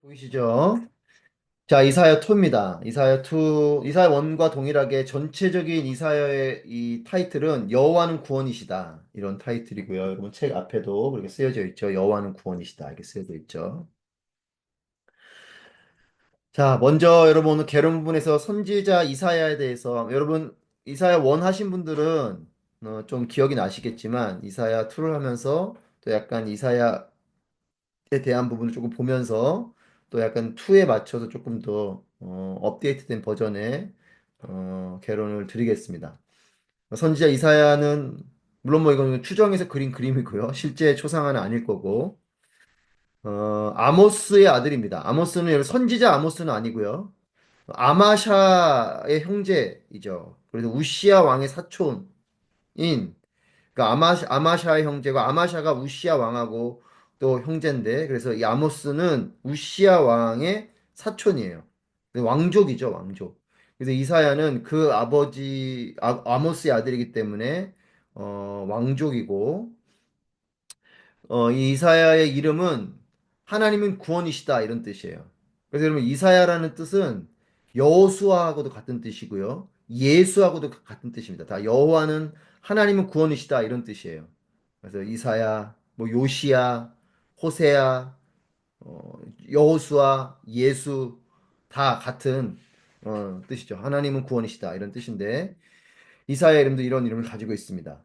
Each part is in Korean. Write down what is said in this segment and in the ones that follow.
보이시죠? 자, 이사야 2입니다. 이사야 2, 이사야 1과 동일하게 전체적인 이사야의 이 타이틀은 여호와는 구원이시다. 이런 타이틀이고요. 여러분 책 앞에도 그렇게 쓰여져 있죠. 여호와는 구원이시다. 이렇게 쓰여져 있죠. 자, 먼저 여러분 오늘 개론 부분에서 선지자 이사야에 대해서 여러분 이사야 1 하신 분들은 좀 기억이 나시겠지만 이사야 2를 하면서 또 약간 이사야 대한 부분을 조금 보면서 또 약간 2에 맞춰서 조금 더 업데이트된 버전의 개론을 드리겠습니다. 선지자 이사야는 물론 뭐 이건 추정해서 그린 그림이고요. 실제 초상화는 아닐 거고 아모스의 아들입니다. 아모스는 여기 선지자 아모스는 아니고요. 아마샤의 형제이죠. 그래서 우시야 왕의 사촌인 그러니까 아마샤의 형제가 아마샤가 우시야 왕하고 또 형제인데 그래서 이 아모스는 우시야 왕의 사촌이에요. 왕족이죠, 왕족. 그래서 이사야는 그 아버지 아모스의 아들이기 때문에 왕족이고 이 이사야의 이름은 하나님은 구원이시다 이런 뜻이에요. 그래서 여러분 이사야라는 뜻은 여호수아하고도 같은 뜻이고요. 예수하고도 같은 뜻입니다. 다 여호와는 하나님은 구원이시다 이런 뜻이에요. 그래서 이사야, 뭐 요시야, 호세야, 어, 여호수아, 예수 다 같은 뜻이죠. 하나님은 구원이시다 이런 뜻인데 이사야 이름도 이런 이름을 가지고 있습니다.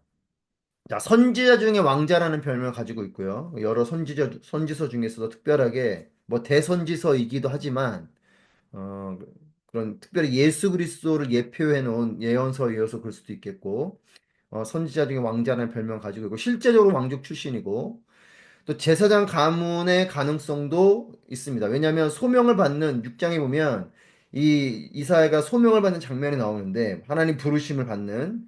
자, 선지자 중에 왕자라는 별명을 가지고 있고요. 여러 선지서 중에서도 특별하게 뭐 대선지서이기도 하지만 어, 그런 특별히 예수 그리스도를 예표해 놓은 예언서이어서 그럴 수도 있겠고 선지자 중에 왕자라는 별명을 가지고 있고 실제적으로 왕족 출신이고 또 제사장 가문의 가능성도 있습니다. 왜냐하면 소명을 받는 6장에 보면 이 이사야가 소명을 받는 장면이 나오는데 하나님 부르심을 받는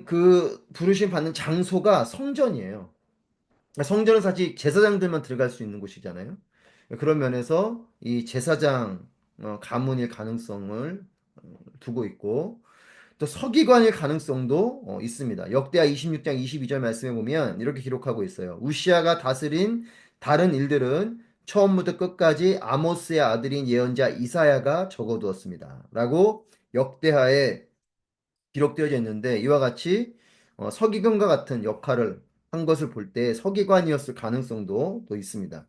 그 부르심 받는 장소가 성전이에요. 성전은 사실 제사장들만 들어갈 수 있는 곳이잖아요. 그런 면에서 이 제사장 가문일 가능성을 두고 있고 또 서기관일 가능성도 있습니다. 역대하 26장 22절 말씀에 보면 이렇게 기록하고 있어요. 우시아가 다스린 다른 일들은 처음부터 끝까지 아모스의 아들인 예언자 이사야가 적어두었습니다. 라고 역대하에 기록되어져 있는데 이와 같이 서기관과 같은 역할을 한 것을 볼 때 서기관이었을 가능성도 또 있습니다.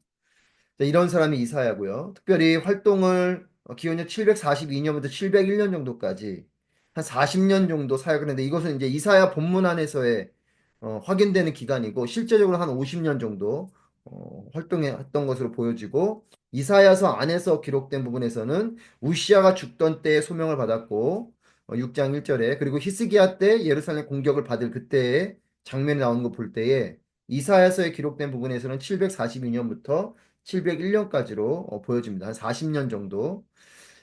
자, 이런 사람이 이사야고요. 특별히 활동을 기원전 742년부터 701년 정도까지 한 40년 정도 사역을 했는데 이것은 이제 이사야 본문 안에서의 확인되는 기간이고 실제적으로 한 50년 정도 활동했던 것으로 보여지고 이사야서 안에서 기록된 부분에서는 우시아가 죽던 때에 소명을 받았고 6장 1절에 그리고 히스기야 때 예루살렘 공격을 받을 그때의 장면이 나오는 거 볼 때에 이사야서에 기록된 부분에서는 742년부터 701년까지로 보여집니다. 한 40년 정도.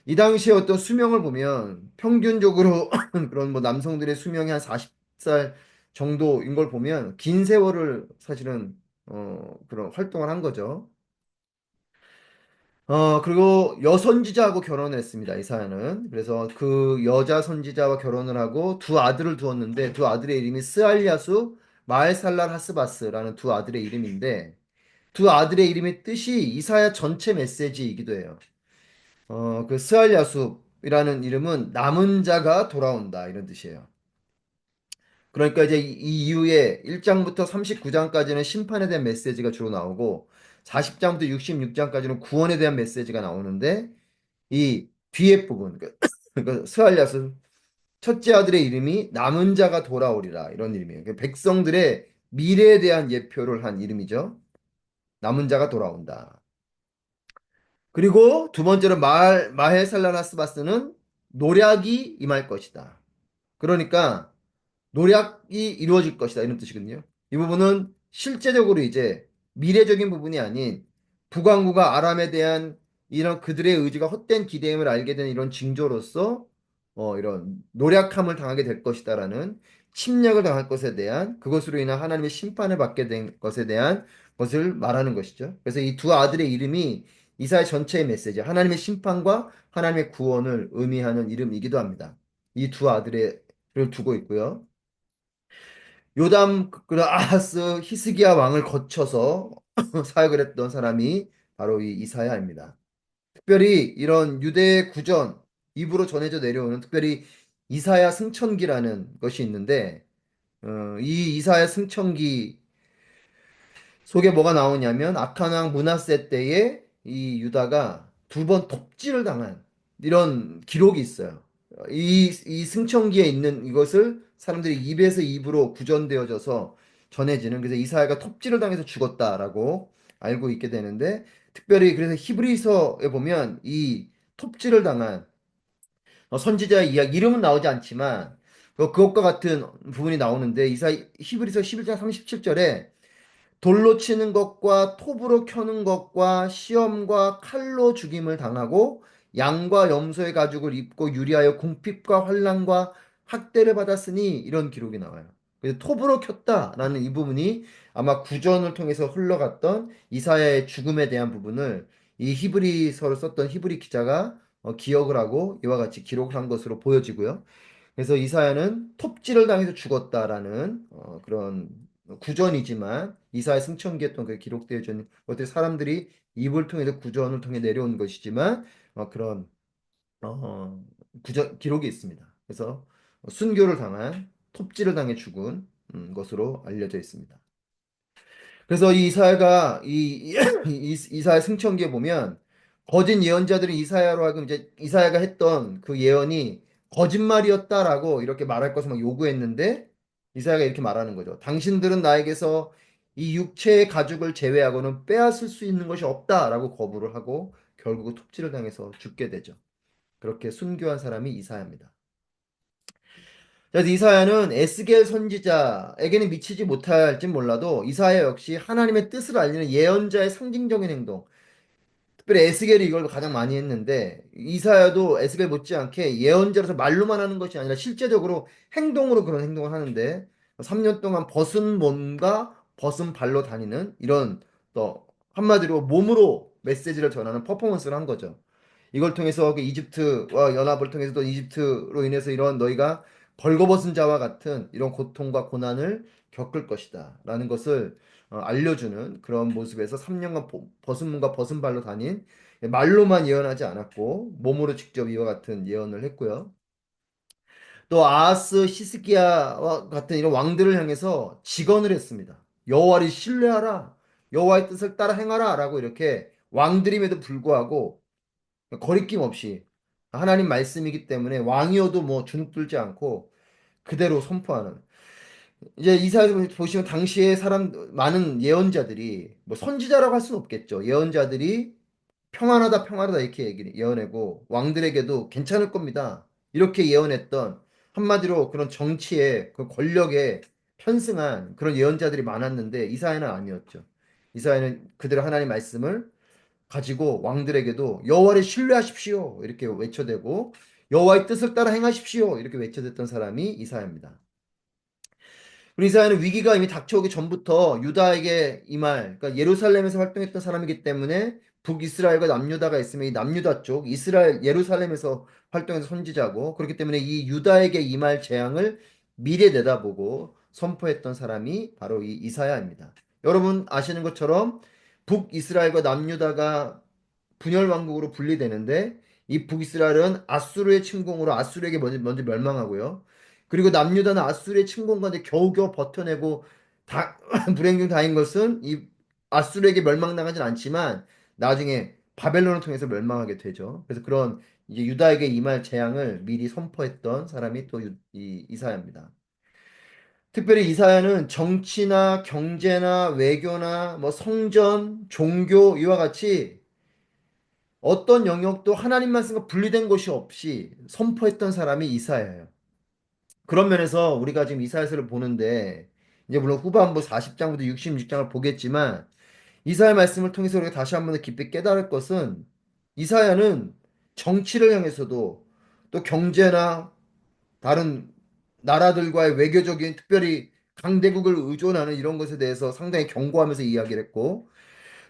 이 당시에 어떤 수명을 보면 평균적으로 그런 뭐 남성들의 수명이 한 40살 정도인 걸 보면 긴 세월을 사실은 그런 활동을 한 거죠. 그리고 여선지자하고 결혼을 했습니다. 이사야는. 그래서 그 여자 선지자와 결혼을 하고 두 아들을 두었는데 두 아들의 이름이 스알야수, 마엘살랄 하스바스라는 두 아들의 이름인데 두 아들의 이름의 뜻이 이사야 전체 메시지이기도 해요. 그 스알야숲이라는 이름은 남은 자가 돌아온다 이런 뜻이에요. 그러니까 이제 이 이후에 1장부터 39장까지는 심판에 대한 메시지가 주로 나오고 40장부터 66장까지는 구원에 대한 메시지가 나오는데 이 뒤에 부분 그 스알야숲 첫째 아들의 이름이 남은 자가 돌아오리라 이런 이름이에요. 백성들의 미래에 대한 예표를 한 이름이죠. 남은 자가 돌아온다. 그리고 두 번째로 마헬살라나스바스는 노략이 임할 것이다. 그러니까 노략이 이루어질 것이다. 이런 뜻이거든요. 이 부분은 실제적으로 이제 미래적인 부분이 아닌 북왕국과 아람에 대한 이런 그들의 의지가 헛된 기대임을 알게 된 이런 징조로서 이런 노략함을 당하게 될 것이다라는 침략을 당할 것에 대한 그것으로 인한 하나님의 심판을 받게 된 것에 대한 것을 말하는 것이죠. 그래서 이 두 아들의 이름이 이사야 전체의 메시지, 하나님의 심판과 하나님의 구원을 의미하는 이름이기도 합니다. 이 두 아들을 두고 있고요. 요담, 아하스, 히스기야 왕을 거쳐서 사역을 했던 사람이 바로 이 이사야입니다. 특별히 이런 유대 구전 입으로 전해져 내려오는 특별히 이사야 승천기라는 것이 있는데 이 이사야 승천기 속에 뭐가 나오냐면 악한 왕 므낫세 때에 이 유다가 두 번 톱질을 당한 이런 기록이 있어요. 이 승천기에 있는 이것을 사람들이 입에서 입으로 구전되어져서 전해지는 그래서 이사야가 톱질을 당해서 죽었다라고 알고 있게 되는데 특별히 그래서 히브리서에 보면 이 톱질을 당한 선지자의 이야기 이름은 나오지 않지만 그것과 같은 부분이 나오는데 히브리서 11장 37절에 돌로 치는 것과 톱으로 켜는 것과 시험과 칼로 죽임을 당하고 양과 염소의 가죽을 입고 유리하여 궁핍과 환난과 학대를 받았으니 이런 기록이 나와요. 그래서 톱으로 켰다라는 이 부분이 아마 구전을 통해서 흘러갔던 이사야의 죽음에 대한 부분을 이 히브리서를 썼던 히브리 기자가 기억을 하고 이와 같이 기록을 한 것으로 보여지고요. 그래서 이사야는 톱질을 당해서 죽었다라는 그런 구전이지만 이사야 승천기에 또 그 기록되어 있는 것들이 사람들이 입을 통해서 구전을 통해 내려온 것이지만 그런 어, 구전 기록이 있습니다. 그래서 순교를 당한 톱질을 당해 죽은 것으로 알려져 있습니다. 그래서 이 이사야가 이사야 승천기에 보면 거짓 예언자들이 이사야로 하여금 이제 이사야가 했던 그 예언이 거짓말이었다라고 이렇게 말할 것을 막 요구했는데 이사야가 이렇게 말하는 거죠. 당신들은 나에게서 이 육체의 가죽을 제외하고는 빼앗을 수 있는 것이 없다라고 거부를 하고 결국 톱질을 당해서 죽게 되죠. 그렇게 순교한 사람이 이사야입니다. 그래서 이사야는 에스겔 선지자에게는 미치지 못할진 몰라도 이사야 역시 하나님의 뜻을 알리는 예언자의 상징적인 행동. 특별히 에스겔이 이걸 가장 많이 했는데 이사야도 에스겔 못지않게 예언자로서 말로만 하는 것이 아니라 실제적으로 행동으로 그런 행동을 하는데 3년 동안 벗은 몸과 벗은 발로 다니는 이런 또 한마디로 몸으로 메시지를 전하는 퍼포먼스를 한 거죠. 이걸 통해서 그 이집트와 연합을 통해서 또 이집트로 인해서 이런 너희가 벌거벗은 자와 같은 이런 고통과 고난을 겪을 것이다. 라는 것을 알려주는 그런 모습에서 3년간 벗은 몸과 벗은 발로 다닌 말로만 예언하지 않았고 몸으로 직접 이와 같은 예언을 했고요. 또 아하스 히스기야와 같은 이런 왕들을 향해서 직언을 했습니다. 여호와를 신뢰하라. 여호와의 뜻을 따라 행하라. 라고 이렇게 왕들임에도 불구하고 거리낌 없이 하나님 말씀이기 때문에 왕이어도 뭐 주눅들지 않고 그대로 선포하는 이제 이사야 보시면 당시에 사람 많은 예언자들이 뭐 선지자라고 할 수는 없겠죠. 예언자들이 평안하다 평안하다 이렇게 예언하고 왕들에게도 괜찮을 겁니다. 이렇게 예언했던 한마디로 그런 정치에 그 권력에 편승한 그런 예언자들이 많았는데 이사야는 아니었죠. 이사야는 그대로 하나님 말씀을 가지고 왕들에게도 여호와를 신뢰하십시오 이렇게 외쳐대고 여호와의 뜻을 따라 행하십시오 이렇게 외쳐댔던 사람이 이사야입니다. 그리고 이사야는 위기가 이미 닥쳐오기 전부터 유다에게 임할 그러니까 예루살렘에서 활동했던 사람이기 때문에 북이스라엘과 남유다가 있으면 이 남유다 쪽 이스라엘 예루살렘에서 활동해서 선지자고 그렇기 때문에 이 유다에게 임할 재앙을 미래 내다보고 선포했던 사람이 바로 이 이사야입니다. 여러분 아시는 것처럼 북이스라엘과 남유다가 분열 왕국으로 분리되는데 이 북이스라엘은 아수르의 침공으로 아수르에게 먼저 멸망하고요. 그리고 남유다는 아수르의 침공과 이제 겨우겨우 버텨내고 다 불행 중 다행인 것은 이 아수르에게 멸망당하진 않지만 나중에 바벨론을 통해서 멸망하게 되죠. 그래서 그런 이제 유다에게 임할 재앙을 미리 선포했던 사람이 또 이사야입니다. 특별히 이사야는 정치나 경제나 외교나 뭐 성전, 종교 이와 같이 어떤 영역도 하나님 말씀과 분리된 것이 없이 선포했던 사람이 이사야예요. 그런 면에서 우리가 지금 이사야서를 보는데 이제 물론 후반부 40장부터 66장을 보겠지만 이사야 말씀을 통해서 우리가 다시 한번 더 깊이 깨달을 것은 이사야는 정치를 향해서도 또 경제나 다른 나라들과의 외교적인 특별히 강대국을 의존하는 이런 것에 대해서 상당히 경고하면서 이야기를 했고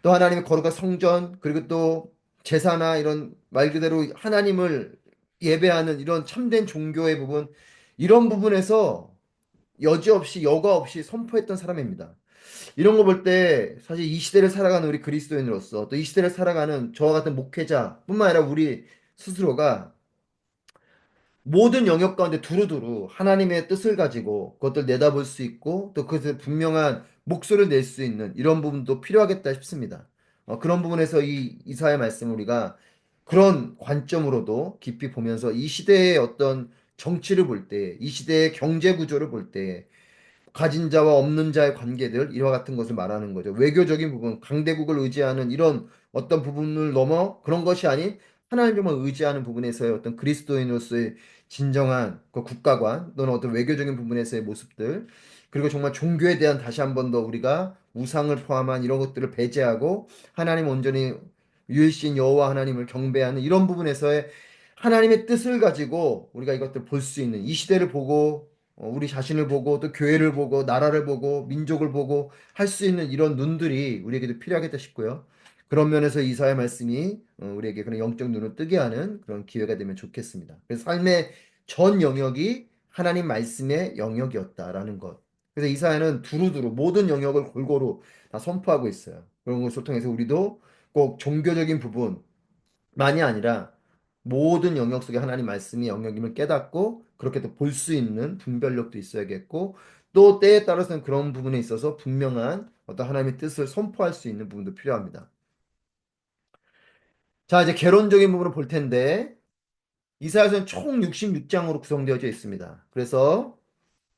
또 하나님의 거룩한 성전 그리고 또 제사나 이런 말 그대로 하나님을 예배하는 이런 참된 종교의 부분 이런 부분에서 여지없이 여과 없이 선포했던 사람입니다. 이런 거 볼 때 사실 이 시대를 살아가는 우리 그리스도인으로서 또 이 시대를 살아가는 저와 같은 목회자뿐만 아니라 우리 스스로가 모든 영역 가운데 두루두루 하나님의 뜻을 가지고 그것들 내다볼 수 있고 또 그것에 분명한 목소리를 낼 수 있는 이런 부분도 필요하겠다 싶습니다. 그런 부분에서 이 이사의 말씀을 우리가 그런 관점으로도 깊이 보면서 이 시대의 어떤 정치를 볼 때, 이 시대의 경제 구조를 볼 때, 가진 자와 없는 자의 관계들 이와 같은 것을 말하는 거죠. 외교적인 부분, 강대국을 의지하는 이런 어떤 부분을 넘어 그런 것이 아닌 하나님을 의지하는 부분에서의 어떤 그리스도인으로서의 진정한 그 국가관 또는 어떤 외교적인 부분에서의 모습들 그리고 정말 종교에 대한 다시 한 번 더 우리가 우상을 포함한 이런 것들을 배제하고 하나님 온전히 유일신 여호와 하나님을 경배하는 이런 부분에서의 하나님의 뜻을 가지고 우리가 이것들 볼 수 있는 이 시대를 보고 우리 자신을 보고 또 교회를 보고 나라를 보고 민족을 보고 할 수 있는 이런 눈들이 우리에게도 필요하겠다 싶고요. 그런 면에서 이사의 말씀이 우리에게 그런 영적 눈을 뜨게 하는 그런 기회가 되면 좋겠습니다. 그래서 삶의 전 영역이 하나님 말씀의 영역이었다라는 것. 그래서 이사야는 두루두루 모든 영역을 골고루 다 선포하고 있어요. 그런 것을 통해서 우리도 꼭 종교적인 부분, 만이 아니라 모든 영역 속에 하나님 말씀이 영역임을 깨닫고 그렇게 또 볼 수 있는 분별력도 있어야겠고 또 때에 따라서는 그런 부분에 있어서 분명한 어떤 하나님의 뜻을 선포할 수 있는 부분도 필요합니다. 자, 이제 개론적인 부분을 볼 텐데 이사야서는 총 66장으로 구성되어져 있습니다. 그래서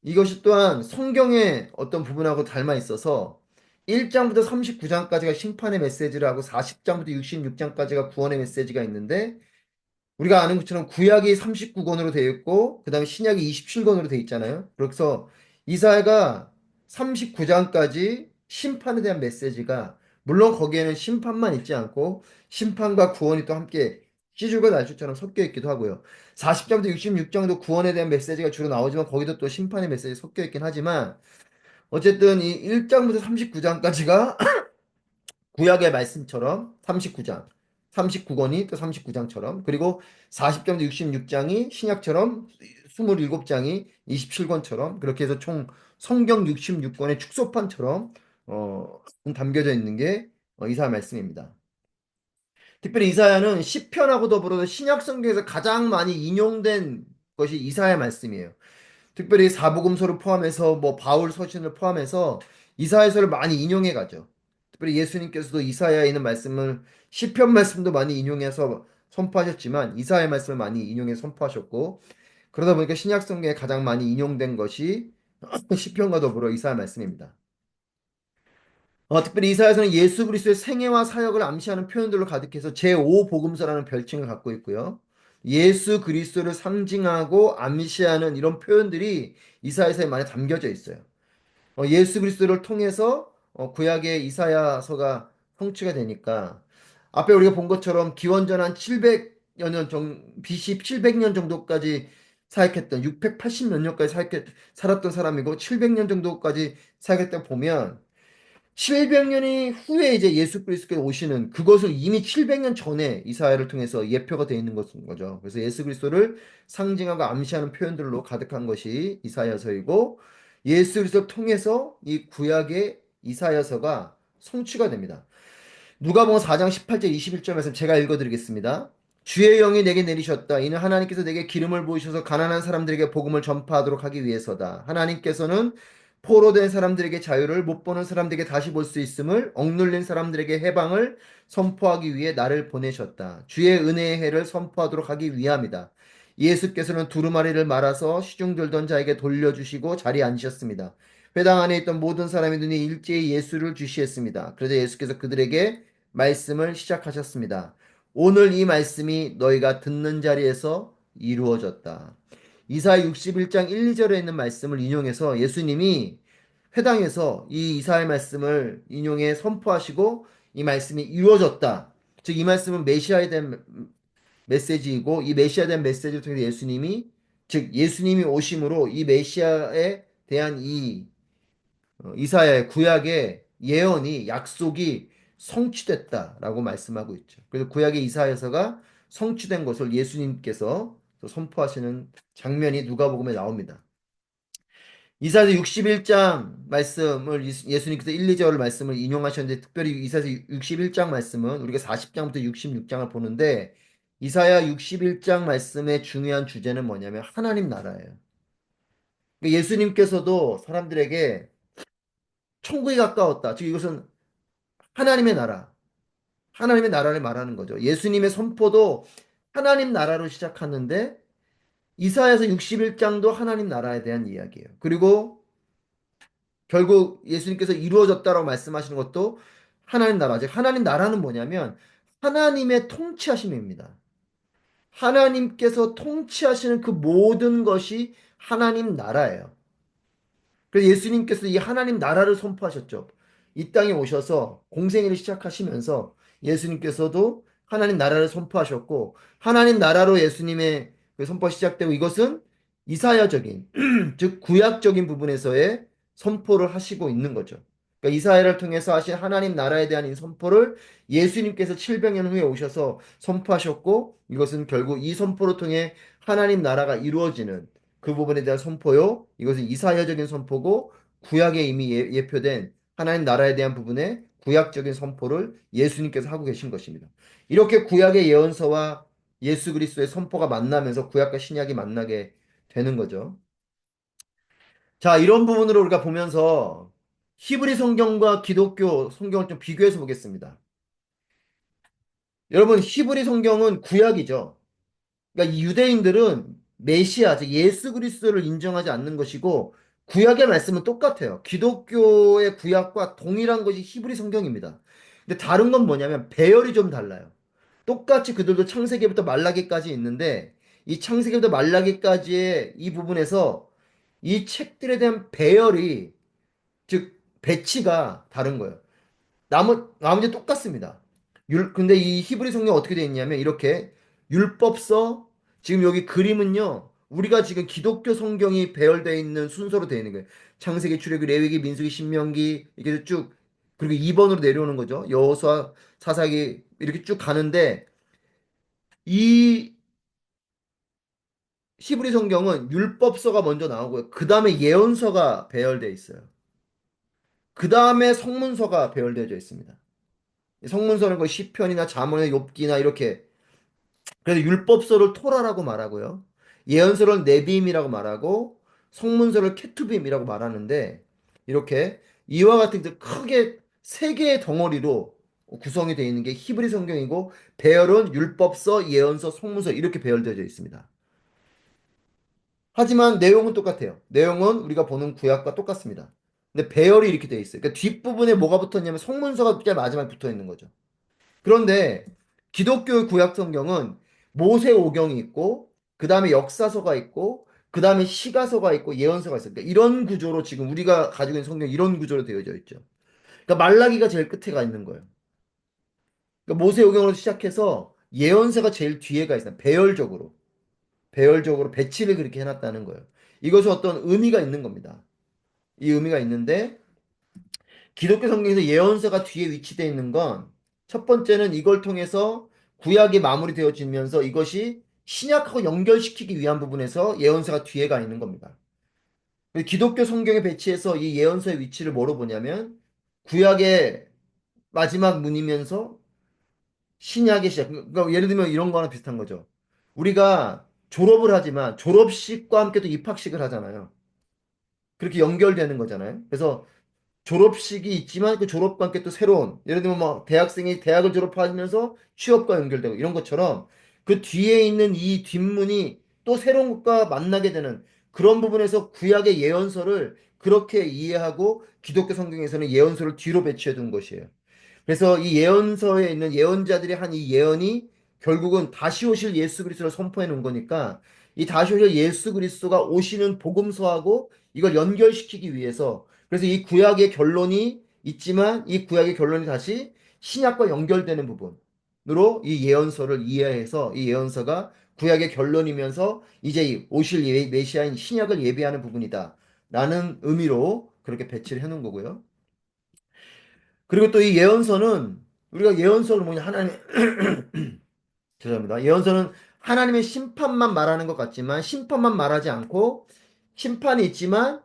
이것이 또한 성경의 어떤 부분하고 닮아 있어서 1장부터 39장까지가 심판의 메시지를 하고 40장부터 66장까지가 구원의 메시지가 있는데 우리가 아는 것처럼 구약이 39권으로 되어 있고 그다음에 신약이 27권으로 되어 있잖아요. 그래서 이사야가 39장까지 심판에 대한 메시지가 물론 거기에는 심판만 있지 않고 심판과 구원이 또 함께 시줄과 날줄처럼 섞여 있기도 하고요. 40장부터 66장도 구원에 대한 메시지가 주로 나오지만 거기도 또 심판의 메시지 섞여 있긴 하지만 어쨌든 이 1장부터 39장까지가 구약의 말씀처럼 39장, 39권이 또 39장처럼 그리고 40장도 66장이 신약처럼 27장이 27권처럼 그렇게 해서 총 성경 66권의 축소판처럼 담겨져 있는 게 이사야 말씀입니다. 특별히 이사야는 시편하고 더불어서 신약 성경에서 가장 많이 인용된 것이 이사야 말씀이에요. 특별히 사복음서를 포함해서 뭐 바울 서신을 포함해서 이사야서를 많이 인용해 가죠. 특별히 예수님께서도 이사야에 있는 말씀을 시편 말씀도 많이 인용해서 선포하셨지만 이사야 말씀을 많이 인용해 선포하셨고 그러다 보니까 신약 성경에 가장 많이 인용된 것이 시편과 더불어 이사야 말씀입니다. 특별히 이사야서는 예수 그리스도의 생애와 사역을 암시하는 표현들로 가득해서 제5복음서라는 별칭을 갖고 있고요. 예수 그리스도를 상징하고 암시하는 이런 표현들이 이사야서에 많이 담겨져 있어요. 예수 그리스도를 통해서 구약의 이사야서가 성취가 되니까 앞에 우리가 본 것처럼 기원전 한 700여 년 BC 700년 정도까지 사역했던 680 몇 년까지 살았던 사람이고 700년 정도까지 사역했다 보면 700년이 후에 이제 예수 그리스도께서 오시는 그것을 이미 700년 전에 이사야를 통해서 예표가 되어 있는 것인 거죠. 그래서 예수 그리스도를 상징하고 암시하는 표현들로 가득한 것이 이사야서이고 예수 그리스도를 통해서 이 구약의 이사야서가 성취가 됩니다. 누가복음 4장 18절 21절 말씀 제가 읽어드리겠습니다. 주의 영이 내게 내리셨다. 이는 하나님께서 내게 기름을 부으셔서 가난한 사람들에게 복음을 전파하도록 하기 위해서다. 하나님께서는 포로된 사람들에게 자유를 못 보는 사람들에게 다시 볼 수 있음을 억눌린 사람들에게 해방을 선포하기 위해 나를 보내셨다. 주의 은혜의 해를 선포하도록 하기 위함이다. 예수께서는 두루마리를 말아서 시중 들던 자에게 돌려주시고 자리에 앉으셨습니다. 회당 안에 있던 모든 사람의 눈이 일제히 예수를 주시했습니다. 그러자 예수께서 그들에게 말씀을 시작하셨습니다. 오늘 이 말씀이 너희가 듣는 자리에서 이루어졌다. 이사야 61장 1, 2절에 있는 말씀을 인용해서 예수님이 회당에서 이 이사야의 말씀을 인용해 선포하시고 이 말씀이 이루어졌다. 즉 이 말씀은 메시아에 대한 메시지이고 이 메시아에 대한 메시지를 통해서 예수님이 즉 예수님이 오심으로 이 메시아에 대한 이 이사야의 구약의 예언이 약속이 성취됐다라고 말씀하고 있죠. 그래서 구약의 이사야서가 성취된 것을 예수님께서 선포하시는 장면이 누가복음에 나옵니다. 이사야서 61장 말씀을 예수님께서 1, 2절 말씀을 인용하셨는데 특별히 이사야서 61장 말씀은 우리가 40장부터 66장을 보는데 이사야 61장 말씀의 중요한 주제는 뭐냐면 하나님 나라예요. 그러니까 예수님께서도 사람들에게 천국이 가까웠다. 즉 이것은 하나님의 나라, 하나님의 나라를 말하는 거죠. 예수님의 선포도 하나님 나라로 시작하는데 이사야서 61장도 하나님 나라에 대한 이야기예요. 그리고 결국 예수님께서 이루어졌다라고 말씀하시는 것도 하나님 나라. 즉 하나님 나라는 뭐냐면 하나님의 통치하심입니다. 하나님께서 통치하시는 그 모든 것이 하나님 나라예요. 그래서 예수님께서 이 하나님 나라를 선포하셨죠. 이 땅에 오셔서 공생애를 시작하시면서 예수님께서도 하나님 나라를 선포하셨고 하나님 나라로 예수님의 그 선포가 시작되고 이것은 이사야적인 즉 구약적인 부분에서의 선포를 하시고 있는 거죠. 그러니까 이사야를 통해서 하신 하나님 나라에 대한 이 선포를 예수님께서 700년 후에 오셔서 선포하셨고 이것은 결국 이 선포를 통해 하나님 나라가 이루어지는 그 부분에 대한 선포요. 이것은 이사야적인 선포고 구약에 이미 예표된 하나님 나라에 대한 부분의 구약적인 선포를 예수님께서 하고 계신 것입니다. 이렇게 구약의 예언서와 예수 그리스도의 선포가 만나면서 구약과 신약이 만나게 되는 거죠. 자, 이런 부분으로 우리가 보면서 히브리 성경과 기독교 성경을 좀 비교해서 보겠습니다. 여러분, 히브리 성경은 구약이죠. 그러니까 이 유대인들은 메시아, 즉 예수 그리스도를 인정하지 않는 것이고 구약의 말씀은 똑같아요. 기독교의 구약과 동일한 것이 히브리 성경입니다. 근데 다른 건 뭐냐면 배열이 좀 달라요. 똑같이 그들도 창세기부터 말라기까지 있는데 이 창세기부터 말라기까지의 이 부분에서 이 책들에 대한 배열이 즉 배치가 다른 거예요. 나머지 똑같습니다. 근데 이 히브리 성경 어떻게 되어 있냐면 이렇게 율법서, 지금 여기 그림은요, 우리가 지금 기독교 성경이 배열되어 있는 순서로 되어 있는 거예요. 창세기, 출애굽기, 레위기, 민수기, 신명기, 이렇게 쭉, 그리고 2번으로 내려오는 거죠. 여호수아, 사사기, 이렇게 쭉 가는데, 이 히브리 성경은 율법서가 먼저 나오고요. 그 다음에 예언서가 배열되어 있어요. 그 다음에 성문서가 배열되어져 있습니다. 성문서는 그 시편이나 잠언이나 욥기나 이렇게 그래서 율법서를 토라라고 말하고요. 예언서를 네비임이라고 말하고 성문서를 케투빔이라고 말하는데 이렇게 이와 같은 크게 세 개의 덩어리로 구성이 되어 있는 게 히브리 성경이고 배열은 율법서, 예언서, 성문서 이렇게 배열되어 있습니다. 하지만 내용은 똑같아요. 내용은 우리가 보는 구약과 똑같습니다. 근데 배열이 이렇게 되어 있어요. 그러니까 뒷부분에 뭐가 붙었냐면 성문서가 제일 마지막에 붙어 있는 거죠. 그런데 기독교 구약 성경은 모세오경이 있고 그 다음에 역사서가 있고 그 다음에 시가서가 있고 예언서가 있어요. 그러니까 이런 구조로 지금 우리가 가지고 있는 성경 이런 구조로 되어져 있죠. 그러니까 말라기가 제일 끝에 가 있는 거예요. 그러니까 모세오경으로 시작해서 예언서가 제일 뒤에 가 있어요. 배열적으로 배치를 그렇게 해놨다는 거예요. 이것은 어떤 의미가 있는 겁니다. 이 의미가 있는데 기독교 성경에서 예언서가 뒤에 위치되어 있는 건 첫 번째는 이걸 통해서 구약이 마무리되어지면서 이것이 신약하고 연결시키기 위한 부분에서 예언서가 뒤에 가 있는 겁니다. 기독교 성경에 배치해서 이 예언서의 위치를 뭐로 보냐면 구약의 마지막 문이면서 신약의 시작. 그러니까 예를 들면 이런 거랑 비슷한 거죠. 우리가 졸업을 하지만 졸업식과 함께 또 입학식을 하잖아요. 그렇게 연결되는 거잖아요. 그래서 졸업식이 있지만 그 졸업과 함께 또 새로운 예를 들면 뭐 대학생이 대학을 졸업하면서 취업과 연결되고 이런 것처럼 그 뒤에 있는 이 뒷문이 또 새로운 것과 만나게 되는 그런 부분에서 구약의 예언서를 그렇게 이해하고 기독교 성경에서는 예언서를 뒤로 배치해 둔 것이에요. 그래서 이 예언서에 있는 예언자들이 한 이 예언이 결국은 다시 오실 예수 그리스도를 선포해 놓은 거니까 이 다시 오실 예수 그리스도가 오시는 복음서하고 이걸 연결시키기 위해서 그래서 이 구약의 결론이 있지만 이 구약의 결론이 다시 신약과 연결되는 부분으로 이 예언서를 이해해서 이 예언서가 구약의 결론이면서 이제 오실 메시아인 신약을 예비하는 부분이다. 라는 의미로 그렇게 배치를 해놓은 거고요. 그리고 또 이 예언서는 우리가 예언서를 뭐냐 하나님 죄송합니다. 예언서는 하나님의 심판만 말하는 것 같지만 심판만 말하지 않고 심판이 있지만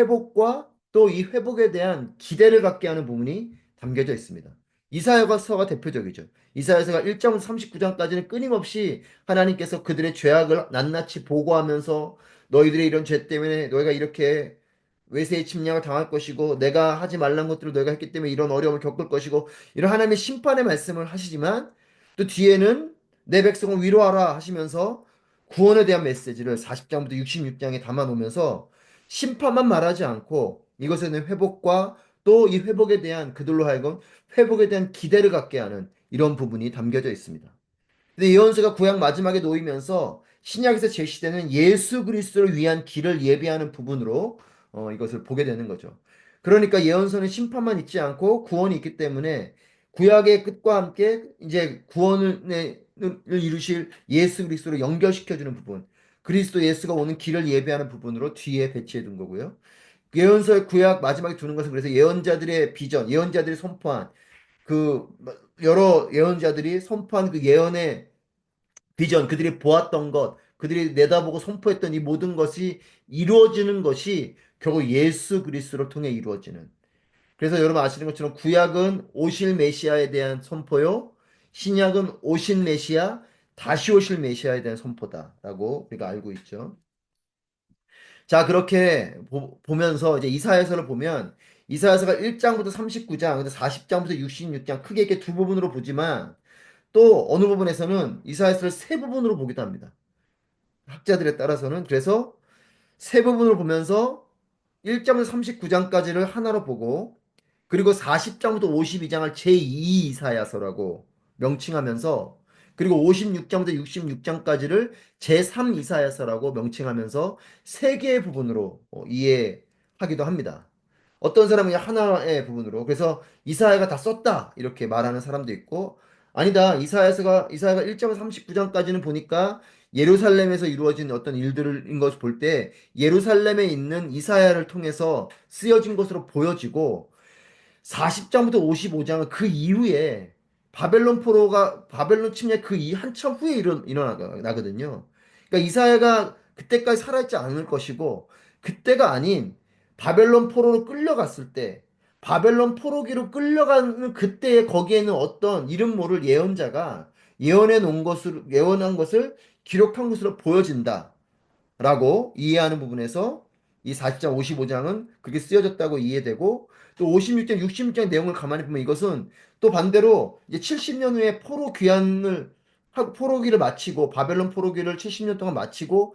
회복과 또 이 회복에 대한 기대를 갖게 하는 부분이 담겨져 있습니다. 이사야서가 대표적이죠. 이사야서가 1장부터 39장까지는 끊임없이 하나님께서 그들의 죄악을 낱낱이 보고하면서 너희들의 이런 죄 때문에 너희가 이렇게 외세의 침략을 당할 것이고 내가 하지 말란 것들을 너희가 했기 때문에 이런 어려움을 겪을 것이고 이런 하나님의 심판의 말씀을 하시지만 또 뒤에는 내 백성을 위로하라 하시면서 구원에 대한 메시지를 40장부터 66장에 담아 놓으면서 심판만 말하지 않고 이것에는 회복과 또 이 회복에 대한 그들로 하여금 회복에 대한 기대를 갖게 하는 이런 부분이 담겨져 있습니다. 근데 예언서가 구약 마지막에 놓이면서 신약에서 제시되는 예수 그리스도를 위한 길을 예비하는 부분으로 이것을 보게 되는 거죠. 그러니까 예언서는 심판만 있지 않고 구원이 있기 때문에 구약의 끝과 함께 이제 구원을 이루실 예수 그리스도로 연결시켜주는 부분, 그리스도 예수가 오는 길을 예비하는 부분으로 뒤에 배치해 둔 거고요. 예언서의 구약 마지막에 두는 것은 그래서 예언자들의 비전, 예언자들이 선포한 그 여러 예언자들이 선포한 그 예언의 비전, 그들이 보았던 것, 그들이 내다보고 선포했던 이 모든 것이 이루어지는 것이 결국 예수 그리스도를 통해 이루어지는. 그래서 여러분 아시는 것처럼 구약은 오실 메시아에 대한 선포요. 신약은 오신 메시아, 다시 오실 메시아에 대한 선포다라고 우리가 알고 있죠. 자, 그렇게 보면서 이제 이사야서를 보면 이사야서가 1장부터 39장, 근데 40장부터 66장 크게 이렇게 두 부분으로 보지만 또 어느 부분에서는 이사야서를 세 부분으로 보기도 합니다. 학자들에 따라서는 그래서 세 부분을 보면서 1장부터 39장까지를 하나로 보고 그리고 40장부터 52장을 제2 이사야서라고 명칭하면서 그리고 56장부터 66장까지를 제3 이사야서라고 명칭하면서 세 개의 부분으로 이해하기도 합니다. 어떤 사람은 하나의 부분으로 그래서 이사야가 다 썼다 이렇게 말하는 사람도 있고 아니다 이사야가 1장부터 39장까지는 보니까 예루살렘에서 이루어진 어떤 일들인 것을 볼 때 예루살렘에 있는 이사야를 통해서 쓰여진 것으로 보여지고 40장부터 55장은 그 이후에 바벨론 침략 한참 후에 일어나거든요. 그러니까 이사야가 그때까지 살아있지 않을 것이고 그때가 아닌 바벨론 포로로 끌려갔을 때 바벨론 포로기로 끌려가는 그때에 거기에는 어떤 이름 모를 예언자가 예언한 것을 기록한 것으로 보여진다. 라고 이해하는 부분에서 이 40장, 55장은 그게 쓰여졌다고 이해되고 또 56장, 66장 내용을 가만히 보면 이것은 또 반대로 이제 70년 후에 포로기를 마치고 바벨론 포로기를 70년 동안 마치고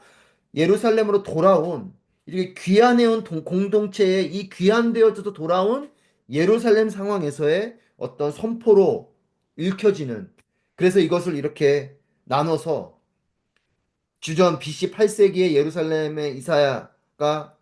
예루살렘으로 돌아온 이렇게 귀환해온 공동체에 이 귀환되어져서 돌아온 예루살렘 상황에서의 어떤 선포로 읽혀지는 그래서 이것을 이렇게 나눠서 주전 BC 8세기의 예루살렘의 이사야가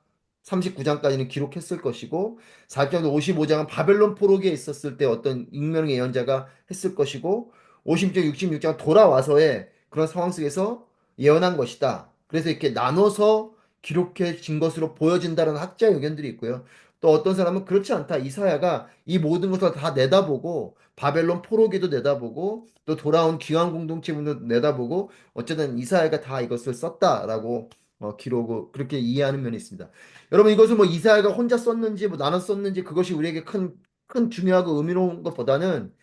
39장까지는 기록했을 것이고 4장부터 55장은 바벨론 포로기에 있었을 때 어떤 익명의 예언자가 했을 것이고 56장, 66장 돌아와서의 그런 상황 속에서 예언한 것이다. 그래서 이렇게 나눠서 기록해진 것으로 보여진다는 학자 의견들이 있고요. 또 어떤 사람은 그렇지 않다. 이사야가 이 모든 것을 다 내다보고 바벨론 포로기도 내다보고 또 돌아온 귀환 공동체분도 내다보고 어쨌든 이사야가 다 이것을 썼다라고 기록을 그렇게 이해하는 면이 있습니다. 여러분 이것을 뭐 이사야가 혼자 썼는지 뭐 나눠 썼는지 그것이 우리에게 큰 중요하고 의미로운 것보다는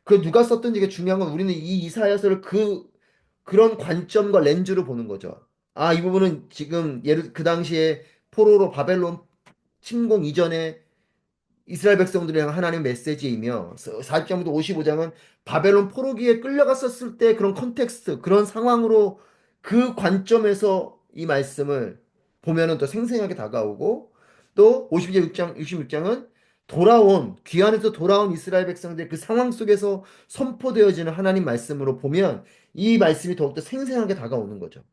그 누가 썼든지 게 중요한 건 우리는 이 이사야서를 그런 관점과 렌즈로 보는 거죠. 아, 이 부분은 지금 그 당시에 포로로 바벨론 침공 이전에 이스라엘 백성들이 향한 하나님 메시지이며 40장부터 55장은 바벨론 포로기에 끌려갔었을 때 그런 컨텍스트, 그런 상황으로 그 관점에서 이 말씀을 보면은 더 생생하게 다가오고 또 56장, 66장은 귀환에서 돌아온 이스라엘 백성들의 그 상황 속에서 선포되어지는 하나님 말씀으로 보면 이 말씀이 더욱더 생생하게 다가오는 거죠.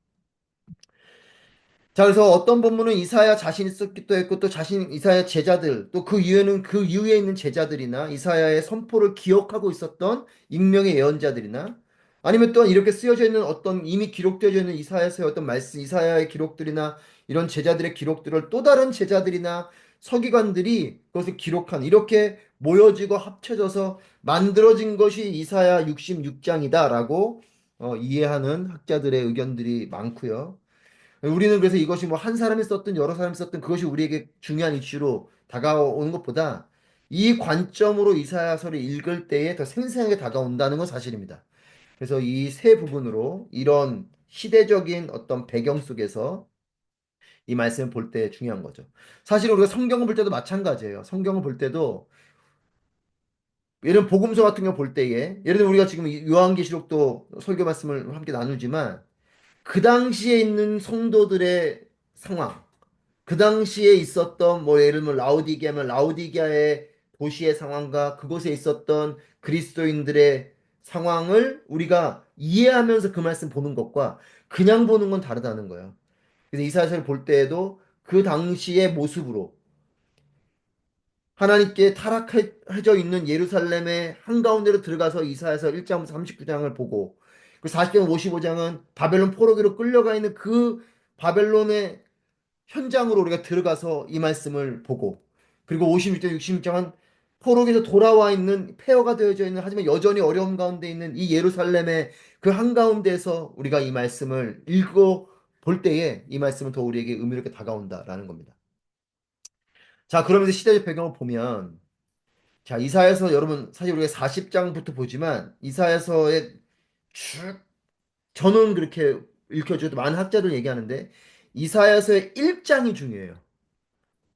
자, 그래서 어떤 본문은 이사야 자신이 썼기도 했고, 또 이사야 제자들, 또 그 이후에는 그 이후에 있는 제자들이나 이사야의 선포를 기억하고 있었던 익명의 예언자들이나 아니면 또한 이렇게 쓰여져 있는 어떤 이미 기록되어져 있는 이사야서의 어떤 말씀, 이사야의 기록들이나 이런 제자들의 기록들을 또 다른 제자들이나 서기관들이 그것을 기록한 이렇게 모여지고 합쳐져서 만들어진 것이 이사야 66장이다라고 이해하는 학자들의 의견들이 많고요. 우리는 그래서 이것이 뭐 한 사람이 썼든 여러 사람이 썼든 그것이 우리에게 중요한 이슈로 다가오는 것보다 이 관점으로 이사야서를 읽을 때에 더 생생하게 다가온다는 건 사실입니다. 그래서 이 세 부분으로 이런 시대적인 어떤 배경 속에서 이 말씀을 볼 때 중요한 거죠. 사실 우리가 성경을 볼 때도 마찬가지예요. 성경을 볼 때도 예를 들면 복음서 같은 거 볼 때에 예를 들면 우리가 지금 요한계시록도 설교 말씀을 함께 나누지만 그 당시에 있는 성도들의 상황, 그 당시에 있었던 뭐 예를 들면 라오디게아면 라오디게아의 도시의 상황과 그곳에 있었던 그리스도인들의 상황을 우리가 이해하면서 그 말씀 보는 것과 그냥 보는 건 다르다는 거예요. 그래서 이사야서를 볼 때에도 그 당시의 모습으로 하나님께 타락해져 있는 예루살렘의 한가운데로 들어가서 이사야서 1장부터 39장을 보고 그 40장 55장은 바벨론 포로기로 끌려가 있는 그 바벨론의 현장으로 우리가 들어가서 이 말씀을 보고 그리고 56장 66장은 포로기에서 돌아와 있는 폐허가 되어져 있는 하지만 여전히 어려움 가운데 있는 이 예루살렘의 그 한가운데에서 우리가 이 말씀을 읽고 볼 때에 이 말씀은 더 우리에게 의미롭게 다가온다라는 겁니다. 자, 그러면서 시대적 배경을 보면 자, 이사야서 여러분 사실 우리가 40장부터 보지만 이사야서의 쭉 저는 그렇게 읽혀줘도 많은 학자들 얘기하는데 이사야서의 1장이 중요해요.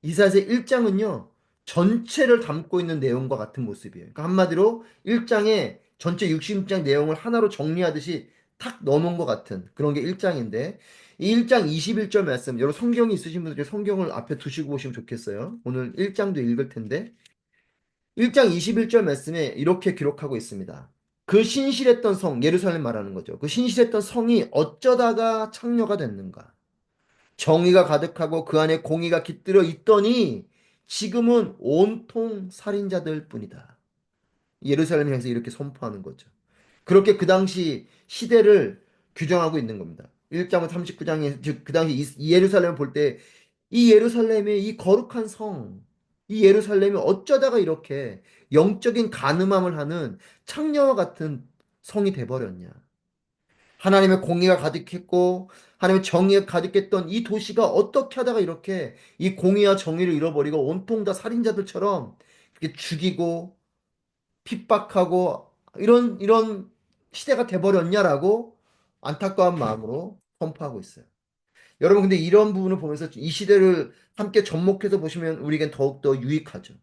이사야서의 1장은요. 전체를 담고 있는 내용과 같은 모습이에요. 그러니까 한마디로 1장에 전체 66장 내용을 하나로 정리하듯이 탁 넣어놓은 것 같은 그런 게 1장인데 이 1장 21절 말씀 여러분 성경이 있으신 분들이 성경을 앞에 두시고 보시면 좋겠어요. 오늘 1장도 읽을 텐데 1장 21절 말씀에 이렇게 기록하고 있습니다. 그 신실했던 성, 예루살렘 말하는 거죠. 그 신실했던 성이 어쩌다가 창녀가 됐는가? 정의가 가득하고 그 안에 공의가 깃들어 있더니 지금은 온통 살인자들 뿐이다. 예루살렘을 향해서 이렇게 선포하는 거죠. 그렇게 그 당시 시대를 규정하고 있는 겁니다. 1장부터 39장에 즉 그 당시 이 예루살렘을 볼 때 이 예루살렘의 이 거룩한 성, 이 예루살렘이 어쩌다가 이렇게 영적인 간음함을 하는 창녀와 같은 성이 돼버렸냐. 하나님의 공의가 가득했고 하나님의 정의가 가득했던 이 도시가 어떻게 하다가 이렇게 이 공의와 정의를 잃어버리고 온통 다 살인자들처럼 이렇게 죽이고 핍박하고 이런 시대가 돼버렸냐라고 안타까운 마음으로 선포하고 있어요. 여러분 근데 이런 부분을 보면서 이 시대를 함께 접목해서 보시면 우리에겐 더욱더 유익하죠.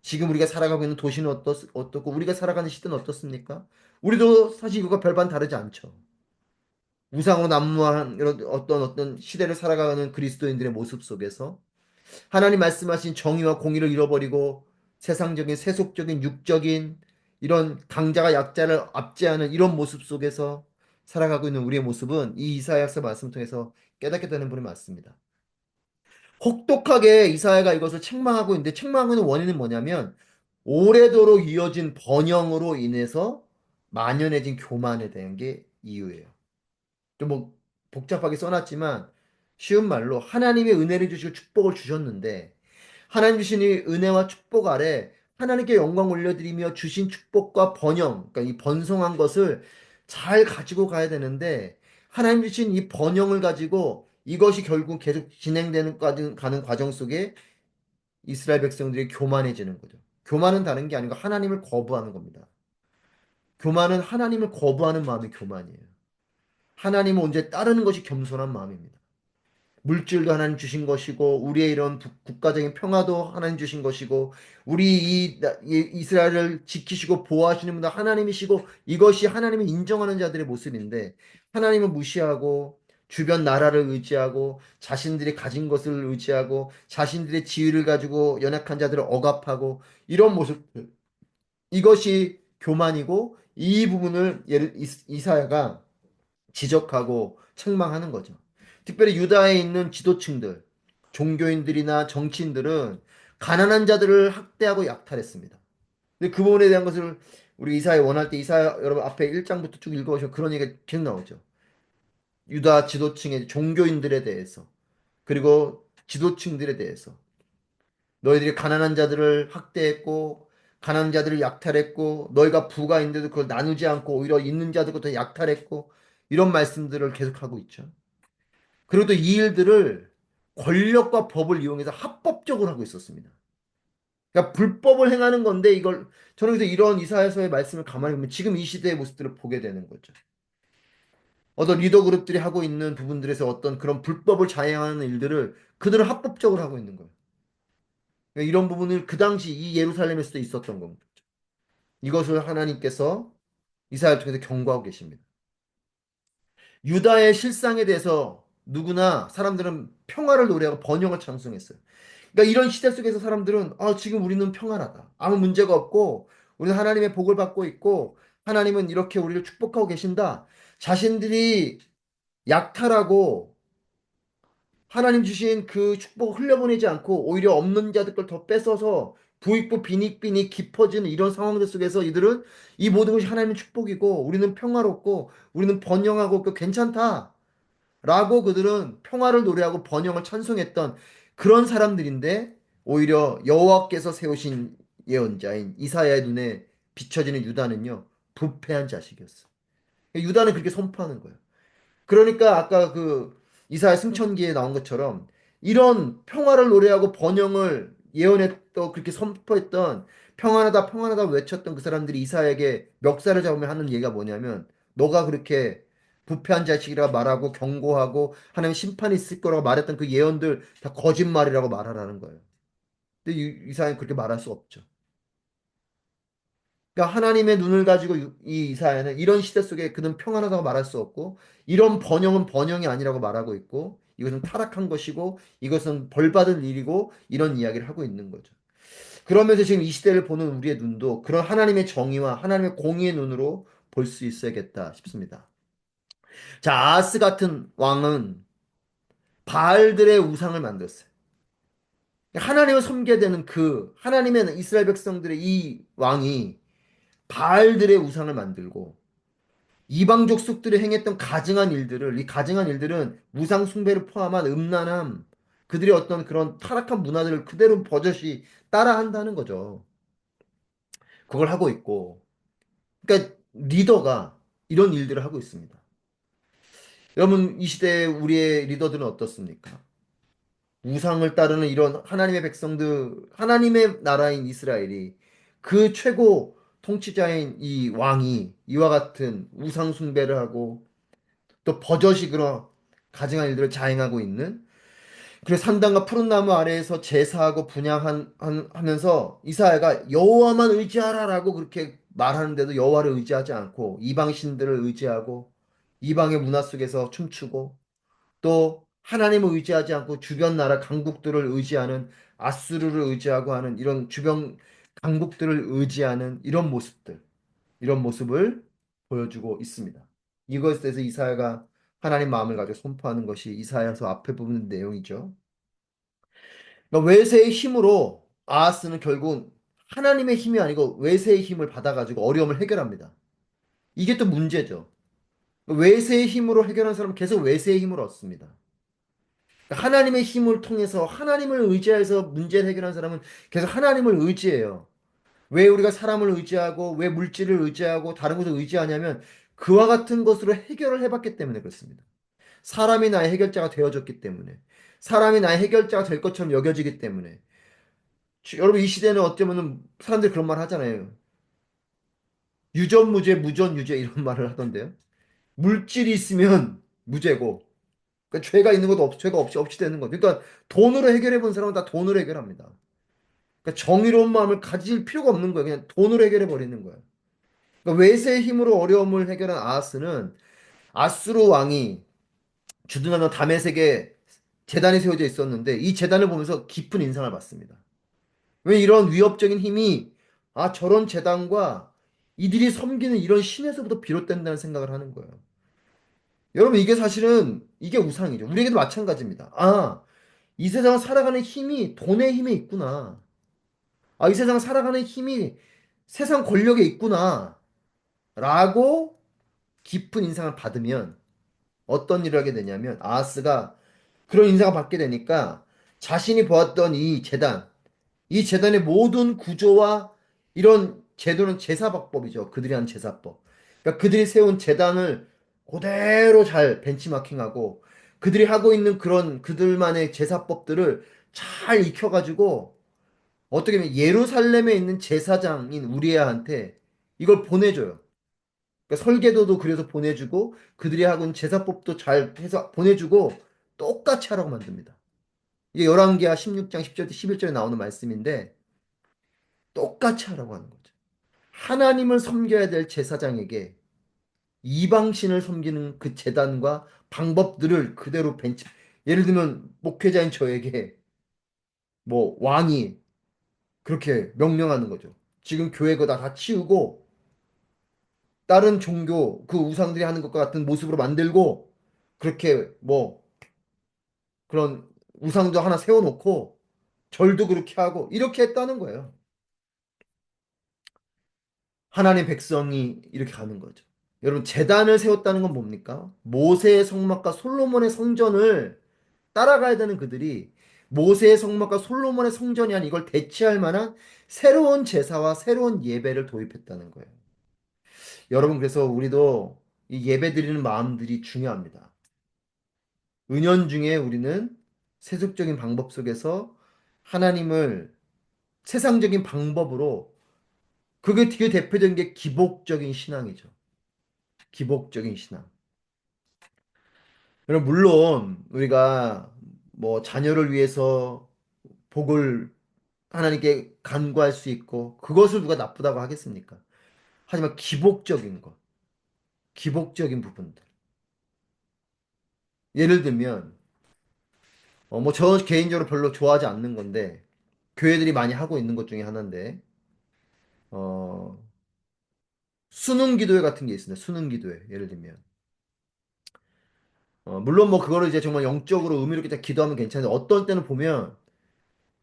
지금 우리가 살아가고 있는 도시는 어떻고 우리가 살아가는 시대는 어떻습니까? 우리도 사실 이거가 별반 다르지 않죠. 우상으로 난무한 이런 어떤 시대를 살아가는 그리스도인들의 모습 속에서 하나님 말씀하신 정의와 공의를 잃어버리고 세상적인 세속적인 육적인 이런 강자가 약자를 압제하는 이런 모습 속에서 살아가고 있는 우리의 모습은 이 이사야서 말씀 통해서 깨닫게 되는 분이 많습니다. 혹독하게 이사야가 이것을 책망하고 있는데 책망하고 있는 원인은 뭐냐면 오래도록 이어진 번영으로 인해서 만연해진 교만에 대한 게 이유예요. 좀 뭐 복잡하게 써놨지만 쉬운 말로 하나님의 은혜를 주시고 축복을 주셨는데 하나님 주신 이 은혜와 축복 아래 하나님께 영광 올려드리며 주신 축복과 번영, 그러니까 이 번성한 것을 잘 가지고 가야 되는데 하나님 주신 이 번영을 가지고 이것이 결국 계속 진행되는 가는 과정 속에 이스라엘 백성들이 교만해지는 거죠. 교만은 다른 게 아니고 하나님을 거부하는 겁니다. 교만은 하나님을 거부하는 마음이 교만이에요. 하나님을 언제 따르는 것이 겸손한 마음입니다. 물질도 하나님 주신 것이고 우리의 이런 국가적인 평화도 하나님 주신 것이고 우리 이 이스라엘을 지키시고 보호하시는 분도 하나님이시고 이것이 하나님을 인정하는 자들의 모습인데 하나님을 무시하고 주변 나라를 의지하고 자신들이 가진 것을 의지하고 자신들의 지위를 가지고 연약한 자들을 억압하고 이런 모습들 이것이 교만이고 이 부분을 이사야가 지적하고 책망하는 거죠. 특별히 유다에 있는 지도층들, 종교인들이나 정치인들은 가난한 자들을 학대하고 약탈했습니다. 근데 그 부분에 대한 것을 우리 이사야 원할 때 이사야 여러분 앞에 1장부터 쭉 읽어보시면 그런 얘기가 계속 나오죠. 유다 지도층의 종교인들에 대해서 그리고 지도층들에 대해서 너희들이 가난한 자들을 학대했고 가난한 자들을 약탈했고 너희가 부가 있는데도 그걸 나누지 않고 오히려 있는 자들부터 약탈했고 이런 말씀들을 계속하고 있죠. 그리고 또 이 일들을 권력과 법을 이용해서 합법적으로 하고 있었습니다. 그러니까 불법을 행하는 건데 이걸 저는 그래서 이런 이사야서의 말씀을 가만히 보면 지금 이 시대의 모습들을 보게 되는 거죠. 어떤 리더 그룹들이 하고 있는 부분들에서 어떤 그런 불법을 자행하는 일들을 그들은 합법적으로 하고 있는 거예요. 그러니까 이런 부분을 그 당시 이 예루살렘에서도 있었던 겁니다. 이것을 하나님께서 이사야를 통해서 경고하고 계십니다. 유다의 실상에 대해서 누구나 사람들은 평화를 노래하고 번영을 찬송했어요. 그러니까 이런 시대 속에서 사람들은 지금 우리는 평안하다. 아무 문제가 없고 우리는 하나님의 복을 받고 있고 하나님은 이렇게 우리를 축복하고 계신다. 자신들이 약탈하고 하나님 주신 그 축복을 흘려보내지 않고 오히려 없는 자들 걸 더 뺏어서 부익부 빈익빈이 깊어지는 이런 상황들 속에서 이들은 이 모든 것이 하나님의 축복이고 우리는 평화롭고 우리는 번영하고 괜찮다. 라고 그들은 평화를 노래하고 번영을 찬송했던 그런 사람들인데 오히려 여호와께서 세우신 예언자인 이사야의 눈에 비춰지는 유다는요 부패한 자식이었어. 유다는 그렇게 선포하는 거예요. 그러니까 아까 그 이사야 승천기에 나온 것처럼 이런 평화를 노래하고 번영을 예언했던 그렇게 선포했던 평안하다 평안하다 외쳤던 그 사람들이 이사야에게 멱살을 잡으며 하는 얘기가 뭐냐면 너가 그렇게 부패한 자식이라 말하고 경고하고 하나님 심판이 있을 거라고 말했던 그 예언들 다 거짓말이라고 말하라는 거예요. 근데 이사야는 그렇게 말할 수 없죠. 그러니까 하나님의 눈을 가지고 이 이사야는 이런 시대 속에 그는 평안하다고 말할 수 없고 이런 번영은 번영이 아니라고 말하고 있고 이것은 타락한 것이고 이것은 벌받을 일이고 이런 이야기를 하고 있는 거죠. 그러면서 지금 이 시대를 보는 우리의 눈도 그런 하나님의 정의와 하나님의 공의의 눈으로 볼 수 있어야겠다 싶습니다. 자, 아하스 같은 왕은 바알들의 우상을 만들었어요. 하나님을 섬겨야 되는 그 하나님의 이스라엘 백성들의 이 왕이 바알들의 우상을 만들고 이방 족속들이 행했던 가증한 일들을 이 가증한 일들은 우상 숭배를 포함한 음란함 그들의 어떤 그런 타락한 문화들을 그대로 버젓이 따라한다는 거죠. 그걸 하고 있고 그러니까 리더가 이런 일들을 하고 있습니다. 여러분 이 시대에 우리의 리더들은 어떻습니까? 우상을 따르는 이런 하나님의 백성들 하나님의 나라인 이스라엘이 그 최고 통치자인 이 왕이 이와 같은 우상 숭배를 하고 또 버젓이 그런 가증한 일들을 자행하고 있는 그래서 산당과 푸른 나무 아래에서 제사하고 분향하면서 이사야가 여호와만 의지하라라고 그렇게 말하는데도 여호와를 의지하지 않고 이방 신들을 의지하고 이방의 문화 속에서 춤추고 또 하나님을 의지하지 않고 주변 나라 강국들을 의지하는 아수르를 의지하고 하는 이런 주변 강국들을 의지하는 이런 모습을 보여주고 있습니다. 이것에 대해서 이사야가 하나님 마음을 가지고 선포하는 것이 이사야서 앞에 부분 내용이죠. 그러니까 외세의 힘으로 아하스는 결국 하나님의 힘이 아니고 외세의 힘을 받아가지고 어려움을 해결합니다. 이게 또 문제죠. 외세의 힘으로 해결한 사람은 계속 외세의 힘을 얻습니다. 그러니까 하나님의 힘을 통해서 하나님을 의지해서 문제를 해결한 사람은 계속 하나님을 의지해요. 왜 우리가 사람을 의지하고 왜 물질을 의지하고 다른 것을 의지하냐면 그와 같은 것으로 해결을 해봤기 때문에 그렇습니다. 사람이 나의 해결자가 되어졌기 때문에 사람이 나의 해결자가 될 것처럼 여겨지기 때문에 여러분 이 시대는 어쩌면 사람들이 그런 말 하잖아요. 유전무죄 무전유죄 이런 말을 하던데요. 물질이 있으면 무죄고 그러니까 죄가 있는 것도 죄가 없이 되는 거죠. 그러니까 돈으로 해결해 본 사람은 다 돈으로 해결합니다. 그러니까 정의로운 마음을 가질 필요가 없는 거예요. 그냥 돈으로 해결해 버리는 거예요. 그러니까 외세의 힘으로 어려움을 해결한 아하스는 아수르 왕이 주둔하던 다메섹에 재단이 세워져 있었는데 이 재단을 보면서 깊은 인상을 받습니다. 왜 이런 위협적인 힘이 저런 재단과 이들이 섬기는 이런 신에서부터 비롯된다는 생각을 하는 거예요. 여러분 이게 사실은 이게 우상이죠. 우리에게도 마찬가지입니다. 이 세상을 살아가는 힘이 돈의 힘에 있구나. 이 세상 살아가는 힘이 세상 권력에 있구나. 라고 깊은 인상을 받으면 어떤 일을 하게 되냐면 아하스가 그런 인상을 받게 되니까 자신이 보았던 이 재단의 모든 구조와 이런 제도는 제사박법이죠. 그들이 한 제사법. 그러니까 그들이 세운 재단을 그대로 잘 벤치마킹하고 그들이 하고 있는 그런 그들만의 제사법들을 잘 익혀가지고 어떻게 보면 예루살렘에 있는 제사장인 우리아한테 이걸 보내줘요. 그러니까 설계도도 그래서 보내주고 그들이 하고 있는 제사법도 잘 해서 보내주고 똑같이 하라고 만듭니다. 이게 열왕기하 16장 10절, 11절에 나오는 말씀인데 똑같이 하라고 하는 거죠. 하나님을 섬겨야 될 제사장에게 이방신을 섬기는 그 재단과 방법들을 그대로 예를 들면 목회자인 저에게 뭐 왕이 그렇게 명령하는 거죠. 지금 교회 거 다 치우고 다른 종교 그 우상들이 하는 것과 같은 모습으로 만들고 그렇게 뭐 그런 우상도 하나 세워놓고 절도 그렇게 하고 이렇게 했다는 거예요. 하나님 백성이 이렇게 가는 거죠. 여러분 제단을 세웠다는 건 뭡니까? 모세의 성막과 솔로몬의 성전을 따라가야 되는 그들이 모세의 성막과 솔로몬의 성전이 아닌 이걸 대체할 만한 새로운 제사와 새로운 예배를 도입했다는 거예요. 여러분 그래서 우리도 이 예배 드리는 마음들이 중요합니다. 은연중에 우리는 세속적인 방법 속에서 하나님을 세상적인 방법으로 그게 되게 대표적인 게 기복적인 신앙이죠. 기복적인 신앙. 여러분 물론 우리가 뭐 자녀를 위해서 복을 하나님께 간구할 수 있고 그것을 누가 나쁘다고 하겠습니까? 하지만 기복적인 것, 기복적인 부분들. 예를 들면 뭐 저 개인적으로 별로 좋아하지 않는 건데 교회들이 많이 하고 있는 것 중에 하나인데 어, 수능 기도회 같은 게 있습니다. 수능 기도회 예를 들면 물론 뭐 그거를 이제 정말 영적으로 의미롭게 딱 기도하면 괜찮은데 어떤 때는 보면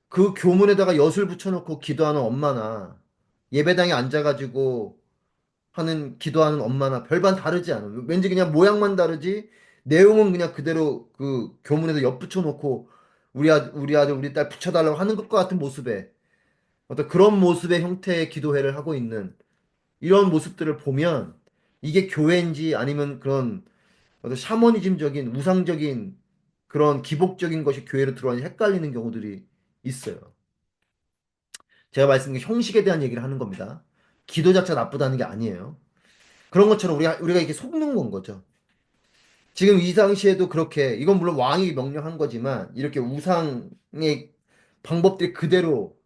그 교문에다가 엿을 붙여놓고 기도하는 엄마나 예배당에 앉아가지고 하는 기도하는 엄마나 별반 다르지 않아요. 왠지 그냥 모양만 다르지 내용은 그냥 그대로 그 교문에다 엿 붙여놓고 우리 아들 우리 딸 붙여달라고 하는 것과 같은 모습에 어떤 그런 모습의 형태의 기도회를 하고 있는 이런 모습들을 보면 이게 교회인지 아니면 그런 어떤 샤머니즘적인 우상적인 그런 기복적인 것이 교회로 들어와서 헷갈리는 경우들이 있어요. 제가 말씀드린 형식에 대한 얘기를 하는 겁니다. 기도 자체가 나쁘다는 게 아니에요. 그런 것처럼 우리가 이렇게 속는 건 거죠. 지금 이 당시에도 그렇게, 이건 물론 왕이 명령한 거지만, 이렇게 우상의 방법들이 그대로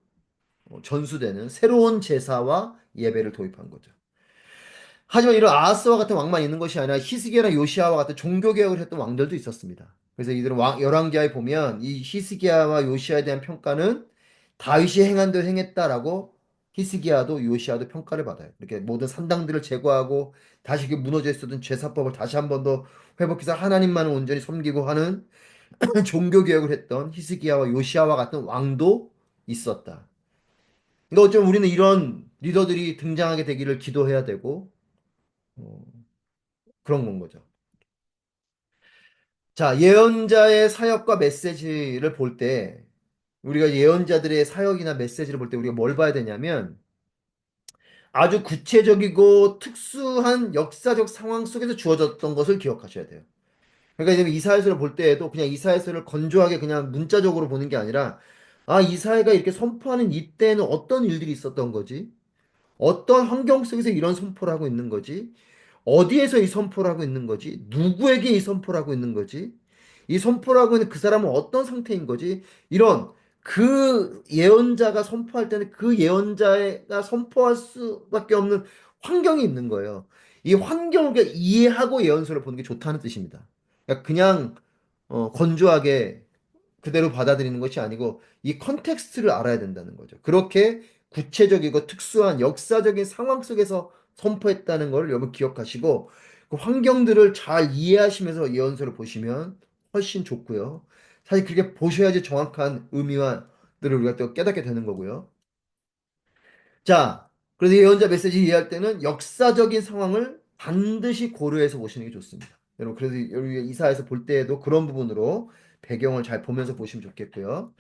전수되는 새로운 제사와 예배를 도입한 거죠. 하지만 이런 아하스와 같은 왕만 있는 것이 아니라 히스기야나 요시아와 같은 종교개혁을 했던 왕들도 있었습니다. 그래서 이들은 열왕기하에 보면 이 히스기야와 요시아에 대한 평가는 다윗이 행한 대로 행했다라고 히스기야도 요시아도 평가를 받아요. 이렇게 모든 산당들을 제거하고 다시 그 무너져 있었던 제사법을 다시 한 번 더 회복해서 하나님만을 온전히 섬기고 하는 종교개혁을 했던 히스기야와 요시아와 같은 왕도 있었다. 그러니까 어쩌면 우리는 이런 리더들이 등장하게 되기를 기도해야 되고 어, 그런 건 거죠. 자, 예언자의 사역과 메시지를 볼 때, 우리가 예언자들의 사역이나 메시지를 볼 때 우리가 뭘 봐야 되냐면, 아주 구체적이고 특수한 역사적 상황 속에서 주어졌던 것을 기억하셔야 돼요. 그러니까 지금 이사야서를 볼 때에도 그냥 이사야서를 건조하게 그냥 문자적으로 보는 게 아니라, 아, 이사야가 이렇게 선포하는 이때에는 어떤 일들이 있었던 거지? 어떤 환경 속에서 이런 선포를 하고 있는 거지? 어디에서 이 선포를 하고 있는 거지? 누구에게 이 선포를 하고 있는 거지? 이 선포를 하고 있는 그 사람은 어떤 상태인 거지? 이런 그 예언자가 선포할 때는 그 예언자가 선포할 수밖에 없는 환경이 있는 거예요. 이 환경을 그냥 이해하고 예언서를 보는 게 좋다는 뜻입니다. 그러니까 그냥 건조하게 그대로 받아들이는 것이 아니고 이 컨텍스트를 알아야 된다는 거죠. 그렇게 구체적이고 특수한 역사적인 상황 속에서 선포했다는 걸 여러분 기억하시고 그 환경들을 잘 이해하시면서 예언서를 보시면 훨씬 좋고요. 사실 그렇게 보셔야지 정확한 의미와들을 우리가 또 깨닫게 되는 거고요. 자, 그래서 예언자 메시지 이해할 때는 역사적인 상황을 반드시 고려해서 보시는 게 좋습니다. 여러분, 그래서 우리 이사에서 볼 때에도 그런 부분으로 배경을 잘 보면서 보시면 좋겠고요.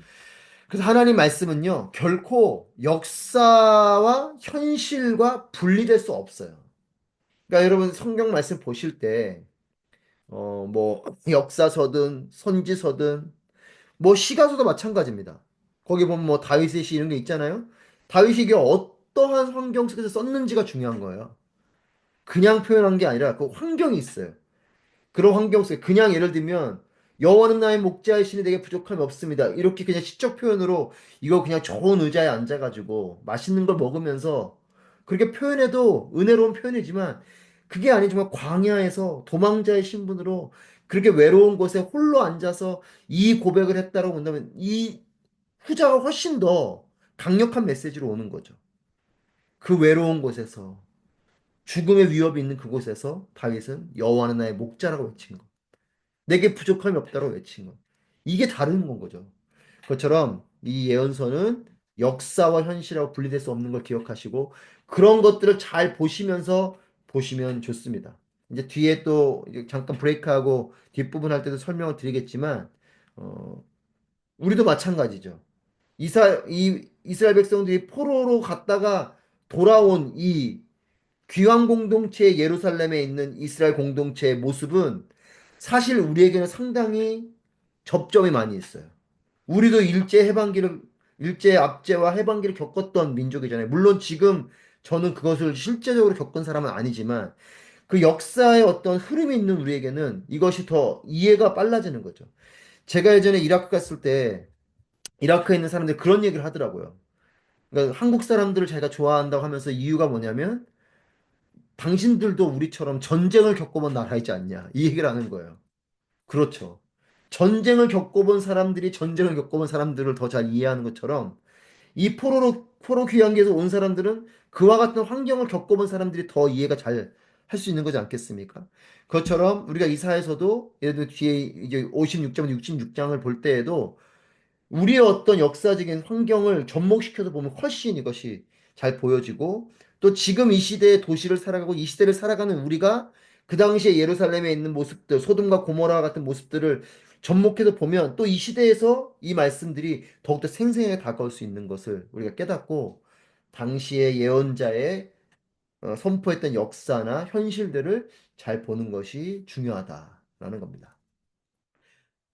그래서 하나님 말씀은요, 결코 역사와 현실과 분리될 수 없어요. 그러니까 여러분 성경 말씀 보실 때 뭐 역사서든 선지서든 뭐 시가서도 마찬가지입니다. 거기 보면 뭐 다윗의 시 이런 게 있잖아요. 다윗이 이게 어떠한 환경 속에서 썼는지가 중요한 거예요. 그냥 표현한 게 아니라 그 환경이 있어요. 그런 환경 속에 그냥 예를 들면 여호와는 나의 목자이시니 내게 부족함이 없습니다. 이렇게 그냥 시적 표현으로 이거 그냥 좋은 의자에 앉아가지고 맛있는 걸 먹으면서 그렇게 표현해도 은혜로운 표현이지만 그게 아닌 정말 광야에서 도망자의 신분으로 그렇게 외로운 곳에 홀로 앉아서 이 고백을 했다고 본다면 이 후자가 훨씬 더 강력한 메시지로 오는 거죠. 그 외로운 곳에서 죽음의 위협이 있는 그곳에서 다윗은 여호와는 나의 목자라고 외친 거. 내게 부족함이 없다고 외친 것. 이게 다른 건 거죠. 그것처럼 이 예언서는 역사와 현실하고 분리될 수 없는 걸 기억하시고 그런 것들을 잘 보시면서 보시면 좋습니다. 이제 뒤에 또 이제 잠깐 브레이크하고 뒷부분 할 때도 설명을 드리겠지만 어, 우리도 마찬가지죠. 이 이스라엘 백성들이 포로로 갔다가 돌아온 이 귀환 공동체 예루살렘에 있는 이스라엘 공동체의 모습은 사실 우리에게는 상당히 접점이 많이 있어요. 우리도 일제 압제와 해방기를 겪었던 민족이잖아요. 물론 지금 저는 그것을 실제적으로 겪은 사람은 아니지만 그 역사의 어떤 흐름이 있는 우리에게는 이것이 더 이해가 빨라지는 거죠. 제가 예전에 이라크 갔을 때 이라크에 있는 사람들이 그런 얘기를 하더라고요. 그러니까 한국 사람들을 자기가 좋아한다고 하면서 이유가 뭐냐면 당신들도 우리처럼 전쟁을 겪어본 나라이지 않냐. 이 얘기를 하는 거예요. 그렇죠. 전쟁을 겪어본 사람들이 전쟁을 겪어본 사람들을 더 잘 이해하는 것처럼 이 포로 귀환기에서 온 사람들은 그와 같은 환경을 겪어본 사람들이 더 이해가 잘 할 수 있는 거지 않겠습니까? 그것처럼 우리가 이사에서도 예를 들어 뒤에 이제 56장, 66장을 볼 때에도 우리의 어떤 역사적인 환경을 접목시켜서 보면 훨씬 이것이 잘 보여지고 또 지금 이 시대의 도시를 살아가고 이 시대를 살아가는 우리가 그 당시에 예루살렘에 있는 모습들, 소돔과 고모라 같은 모습들을 접목해서 보면 또 이 시대에서 이 말씀들이 더욱더 생생하게 다가올 수 있는 것을 우리가 깨닫고 당시의 예언자의 선포했던 역사나 현실들을 잘 보는 것이 중요하다라는 겁니다.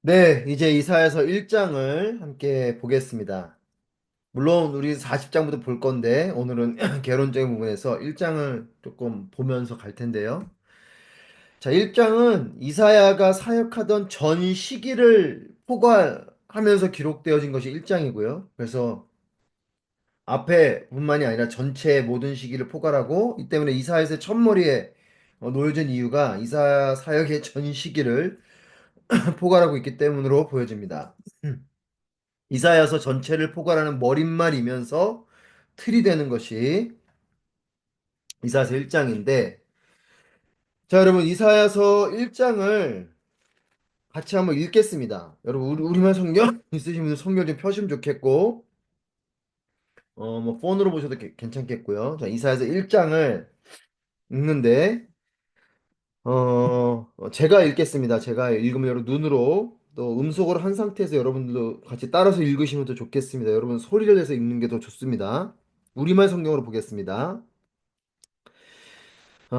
네, 이제 이사야서 1장을 함께 보겠습니다. 물론 우리 40장부터 볼 건데 오늘은 개론적인 부분에서 1장을 조금 보면서 갈 텐데요. 자, 1장은 이사야가 사역하던 전 시기를 포괄하면서 기록되어진 것이 1장이고요. 그래서 앞에 뿐만이 아니라 전체 모든 시기를 포괄하고 이 때문에 이사야서의 첫머리에 놓여진 이유가 이사야 사역의 전 시기를 포괄하고 있기 때문으로 보여집니다. 이사야서 전체를 포괄하는 머릿말이면서 틀이 되는 것이 이사야서 1장인데, 자, 여러분, 이사야서 1장을 같이 한번 읽겠습니다. 여러분, 우리말 성경 있으신 분들 성경 좀 펴시면 좋겠고, 뭐, 폰으로 보셔도 괜찮겠고요. 자, 이사야서 1장을 읽는데, 제가 읽겠습니다. 제가 읽으면 여러분 눈으로 또 음속으로 한 상태에서 여러분들도 같이 따라서 읽으시면 더 좋겠습니다. 여러분 소리를 내서 읽는 게 더 좋습니다. 우리말 성경으로 보겠습니다.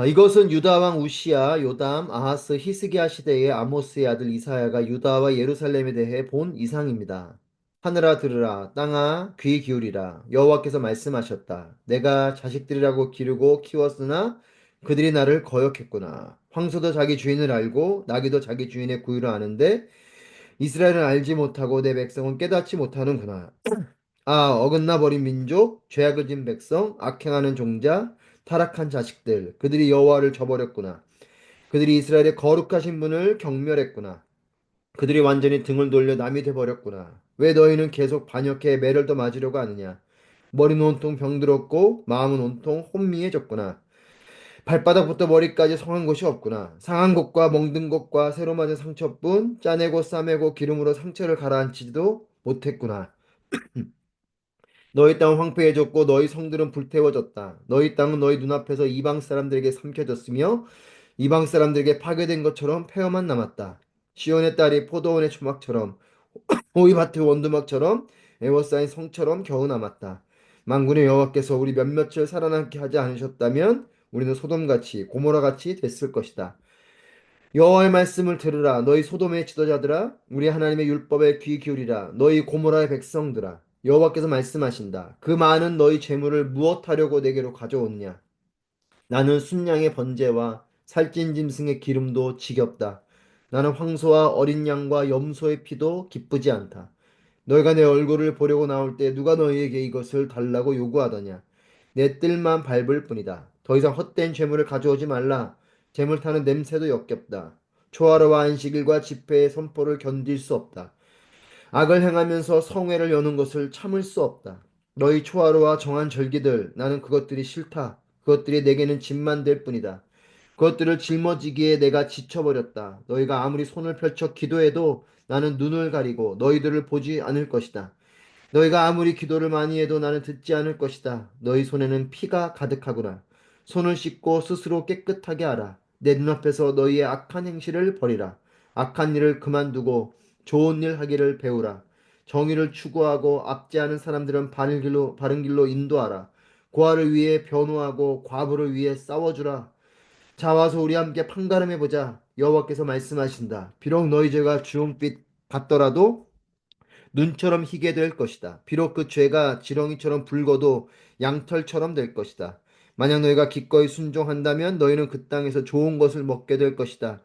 이것은 유다 왕 우시야, 요담, 아하스, 히스기야 시대의 아모스의 아들 이사야가 유다와 예루살렘에 대해 본 이상입니다. 하늘아 들으라, 땅아 귀 기울이라. 여호와께서 말씀하셨다. 내가 자식들이라고 기르고 키웠으나 그들이 나를 거역했구나. 황소도 자기 주인을 알고 나귀도 자기 주인의 구유를 아는데 이스라엘은 알지 못하고 내 백성은 깨닫지 못하는구나. 아, 어긋나 버린 민족, 죄악을 진 백성, 악행하는 종자, 타락한 자식들, 그들이 여호와를 저버렸구나. 그들이 이스라엘의 거룩하신 분을 경멸했구나. 그들이 완전히 등을 돌려 남이 돼버렸구나. 왜 너희는 계속 반역해 매를 더 맞으려고 하느냐? 머리는 온통 병들었고 마음은 온통 혼미해졌구나. 발바닥부터 머리까지 성한 곳이 없구나. 상한 곳과 멍든 곳과 새로 맞은 상처뿐 짜내고 싸매고 기름으로 상처를 가라앉히지도 못했구나. 너희 땅은 황폐해졌고 너희 성들은 불태워졌다. 너희 땅은 너희 눈앞에서 이방 사람들에게 삼켜졌으며 이방 사람들에게 파괴된 것처럼 폐허만 남았다. 시온의 딸이 포도원의 초막처럼 오이밭의 원두막처럼 에워싸인 성처럼 겨우 남았다. 만군의 여호와께서 우리 몇몇을 살아남게 하지 않으셨다면 우리는 소돔같이 고모라같이 됐을 것이다. 여호와의 말씀을 들으라. 너희 소돔의 지도자들아, 우리 하나님의 율법에 귀 기울이라. 너희 고모라의 백성들아, 여호와께서 말씀하신다. 그 많은 너희 재물을 무엇하려고 내게로 가져오느냐? 나는 순양의 번제와 살찐 짐승의 기름도 지겹다. 나는 황소와 어린 양과 염소의 피도 기쁘지 않다. 너희가 내 얼굴을 보려고 나올 때 누가 너희에게 이것을 달라고 요구하더냐? 내 뜰만 밟을 뿐이다. 더 이상 헛된 재물을 가져오지 말라. 재물 타는 냄새도 역겹다. 초하루와 안식일과 집회의 선포를 견딜 수 없다. 악을 행하면서 성회를 여는 것을 참을 수 없다. 너희 초하루와 정한 절기들, 나는 그것들이 싫다. 그것들이 내게는 짐만 될 뿐이다. 그것들을 짊어지기에 내가 지쳐버렸다. 너희가 아무리 손을 펼쳐 기도해도 나는 눈을 가리고 너희들을 보지 않을 것이다. 너희가 아무리 기도를 많이 해도 나는 듣지 않을 것이다. 너희 손에는 피가 가득하구나. 손을 씻고 스스로 깨끗하게 하라. 내 눈앞에서 너희의 악한 행실을 버리라. 악한 일을 그만두고 좋은 일 하기를 배우라. 정의를 추구하고 압제하는 사람들은 바른 길로 인도하라. 고아를 위해 변호하고 과부를 위해 싸워주라. 자 와서 우리 함께 판가름해 보자. 여호와께서 말씀하신다. 비록 너희 죄가 주홍빛 같더라도 눈처럼 희게 될 것이다. 비록 그 죄가 지렁이처럼 붉어도 양털처럼 될 것이다. 만약 너희가 기꺼이 순종한다면 너희는 그 땅에서 좋은 것을 먹게 될 것이다.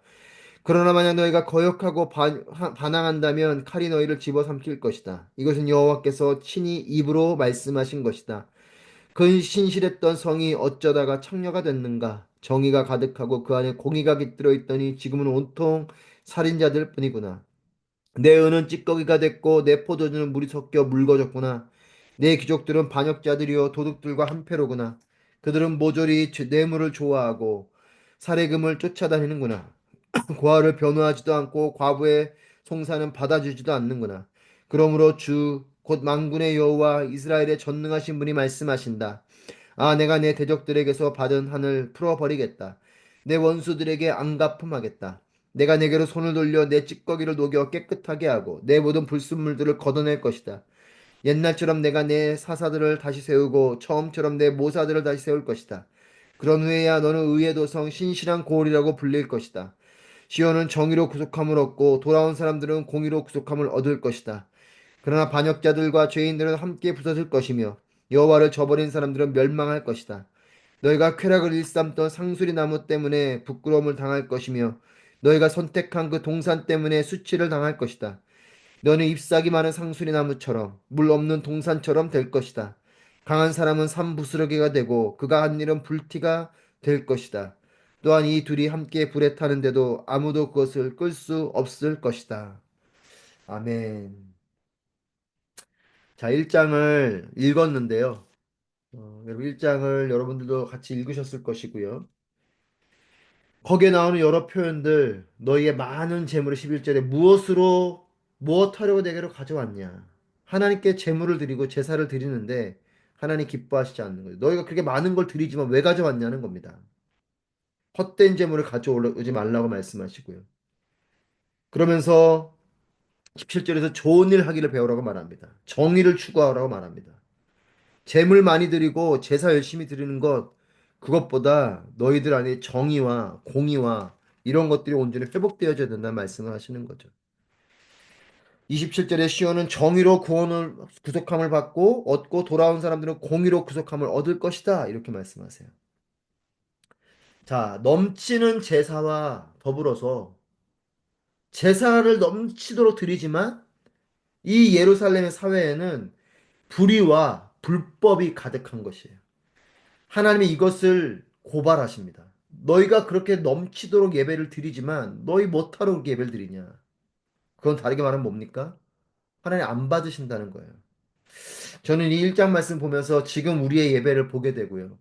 그러나 만약 너희가 거역하고 반항한다면 칼이 너희를 집어삼킬 것이다. 이것은 여호와께서 친히 입으로 말씀하신 것이다. 그 신실했던 성이 어쩌다가 창녀가 됐는가? 정의가 가득하고 그 안에 공의가 깃들어 있더니 지금은 온통 살인자들 뿐이구나. 내 은은 찌꺼기가 됐고 내 포도주는 물이 섞여 묽어졌구나. 내 귀족들은 반역자들이요 도둑들과 한패로구나. 그들은 모조리 뇌물을 좋아하고 사례금을 쫓아다니는구나. 고아를 변호하지도 않고 과부의 송사는 받아주지도 않는구나. 그러므로 주 곧 만군의 여호와 이스라엘의 전능하신 분이 말씀하신다. 아, 내가 내 대적들에게서 받은 한을 풀어버리겠다. 내 원수들에게 안갚음하겠다. 내가 내게로 손을 돌려 내 찌꺼기를 녹여 깨끗하게 하고 내 모든 불순물들을 걷어낼 것이다. 옛날처럼 내가 내 사사들을 다시 세우고 처음처럼 내 모사들을 다시 세울 것이다. 그런 후에야 너는 의의 도성 신실한 고을이라고 불릴 것이다. 시온은 정의로 구속함을 얻고 돌아온 사람들은 공의로 구속함을 얻을 것이다. 그러나 반역자들과 죄인들은 함께 부서질 것이며 여호와를 저버린 사람들은 멸망할 것이다. 너희가 쾌락을 일삼던 상수리 나무 때문에 부끄러움을 당할 것이며 너희가 선택한 그 동산 때문에 수치를 당할 것이다. 너는 잎사귀 많은 상수리 나무처럼 물 없는 동산처럼 될 것이다. 강한 사람은 산 부스러기가 되고 그가 한 일은 불티가 될 것이다. 또한 이 둘이 함께 불에 타는데도 아무도 그것을 끌 수 없을 것이다. 아멘. 자, 1장을 읽었는데요. 여러분 1장을 여러분들도 같이 읽으셨을 것이고요. 거기에 나오는 여러 표현들, 너희의 많은 재물을 11절에 무엇하려고 내게로 가져왔냐? 하나님께 재물을 드리고 제사를 드리는데 하나님 기뻐하시지 않는 거예요. 너희가 그렇게 많은 걸 드리지만 왜 가져왔냐는 겁니다. 헛된 재물을 가져오지 말라고 말씀하시고요. 그러면서 17절에서 좋은 일 하기를 배우라고 말합니다. 정의를 추구하라고 말합니다. 재물 많이 드리고 제사 열심히 드리는 것, 그것보다 너희들 안에 정의와 공의와 이런 것들이 온전히 회복되어져야 된다는 말씀을 하시는 거죠. 27절에 시온은 정의로 구속함을 받고 얻고 돌아온 사람들은 공의로 구속함을 얻을 것이다. 이렇게 말씀하세요. 자, 넘치는 제사와 더불어서 제사를 넘치도록 드리지만 이 예루살렘의 사회에는 불의와 불법이 가득한 것이에요. 하나님이 이것을 고발하십니다. 너희가 그렇게 넘치도록 예배를 드리지만 너희 못하러 그렇게 예배를 드리냐? 그건 다르게 말하면 뭡니까? 하나님 안 받으신다는 거예요. 저는 이 1장 말씀 보면서 지금 우리의 예배를 보게 되고요.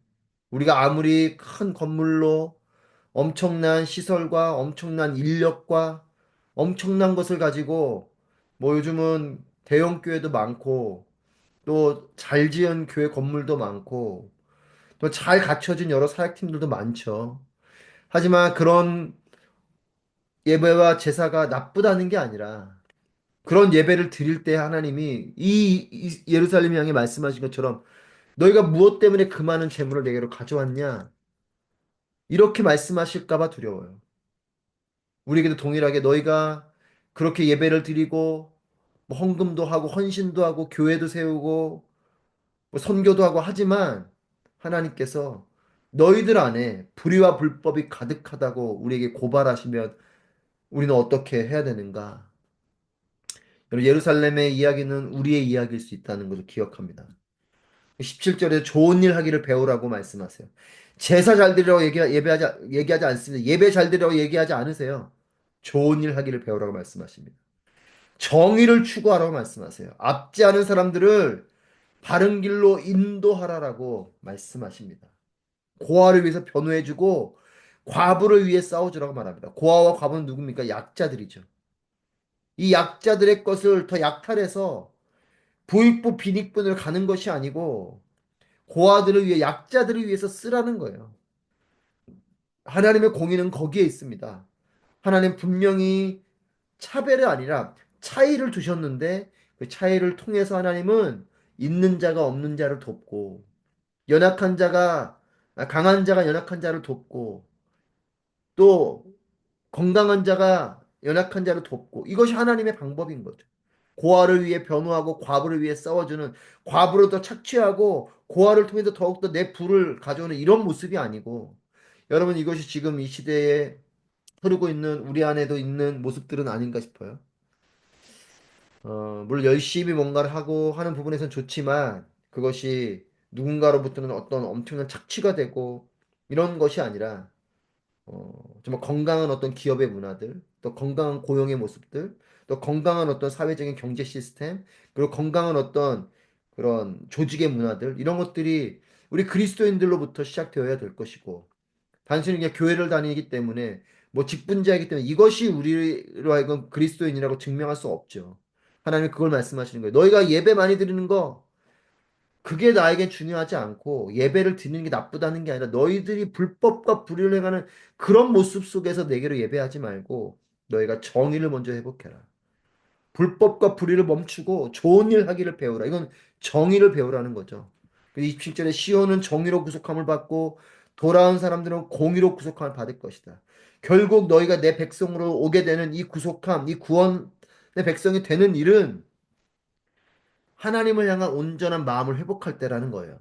우리가 아무리 큰 건물로 엄청난 시설과 엄청난 인력과 엄청난 것을 가지고 뭐 요즘은 대형 교회도 많고 또 잘 지은 교회 건물도 많고 또 잘 갖춰진 여러 사역팀들도 많죠. 하지만 그런 예배와 제사가 나쁘다는 게 아니라 그런 예배를 드릴 때 하나님이 이 예루살렘 향해 말씀하신 것처럼 너희가 무엇 때문에 그 많은 재물을 내게로 가져왔냐? 이렇게 말씀하실까 봐 두려워요. 우리에게도 동일하게 너희가 그렇게 예배를 드리고 뭐 헌금도 하고 헌신도 하고 교회도 세우고 뭐 선교도 하고 하지만 하나님께서 너희들 안에 불의와 불법이 가득하다고 우리에게 고발하시면 우리는 어떻게 해야 되는가? 여러분, 예루살렘의 이야기는 우리의 이야기일 수 있다는 것을 기억합니다. 17절에 좋은 일 하기를 배우라고 말씀하세요. 제사 잘 드리라고 얘기하지 않습니다. 예배 잘 드리라고 얘기하지 않으세요. 좋은 일 하기를 배우라고 말씀하십니다. 정의를 추구하라고 말씀하세요. 앞지 않은 사람들을 바른 길로 인도하라라고 말씀하십니다. 고아를 위해서 변호해주고 과부를 위해 싸워주라고 말합니다. 고아와 과부는 누굽니까? 약자들이죠. 이 약자들의 것을 더 약탈해서 부익부 빈익분을 가는 것이 아니고 고아들을 위해 약자들을 위해서 쓰라는 거예요. 하나님의 공의는 거기에 있습니다. 하나님 분명히 차별이 아니라 차이를 두셨는데 그 차이를 통해서 하나님은 있는 자가 없는 자를 돕고 연약한 자가 강한 자가 연약한 자를 돕고 또 건강한 자가 연약한 자를 돕고 이것이 하나님의 방법인 거죠. 고아를 위해 변호하고 과부를 위해 싸워주는 과부를 더 착취하고 고아를 통해서 더욱더 내 부를 가져오는 이런 모습이 아니고 여러분 이것이 지금 이 시대에 흐르고 있는 우리 안에도 있는 모습들은 아닌가 싶어요. 물론 열심히 뭔가를 하고 하는 부분에선 좋지만 그것이 누군가로부터는 어떤 엄청난 착취가 되고 이런 것이 아니라 정말 건강한 어떤 기업의 문화들, 또 건강한 고용의 모습들, 또 건강한 어떤 사회적인 경제 시스템, 그리고 건강한 어떤 그런 조직의 문화들, 이런 것들이 우리 그리스도인들로부터 시작되어야 될 것이고, 단순히 그냥 교회를 다니기 때문에, 뭐 직분자이기 때문에 이것이 우리로 하여금 그리스도인이라고 증명할 수 없죠. 하나님 그걸 말씀하시는 거예요. 너희가 예배 많이 드리는 거, 그게 나에겐 중요하지 않고 예배를 드리는 게 나쁘다는 게 아니라 너희들이 불법과 불의를 행하는 그런 모습 속에서 내게로 예배하지 말고 너희가 정의를 먼저 회복해라. 불법과 불의를 멈추고 좋은 일 하기를 배우라. 이건 정의를 배우라는 거죠. 27절에 시온은 정의로 구속함을 받고 돌아온 사람들은 공의로 구속함을 받을 것이다. 결국 너희가 내 백성으로 오게 되는 이 구속함, 이 구원의 백성이 되는 일은 하나님을 향한 온전한 마음을 회복할 때라는 거예요.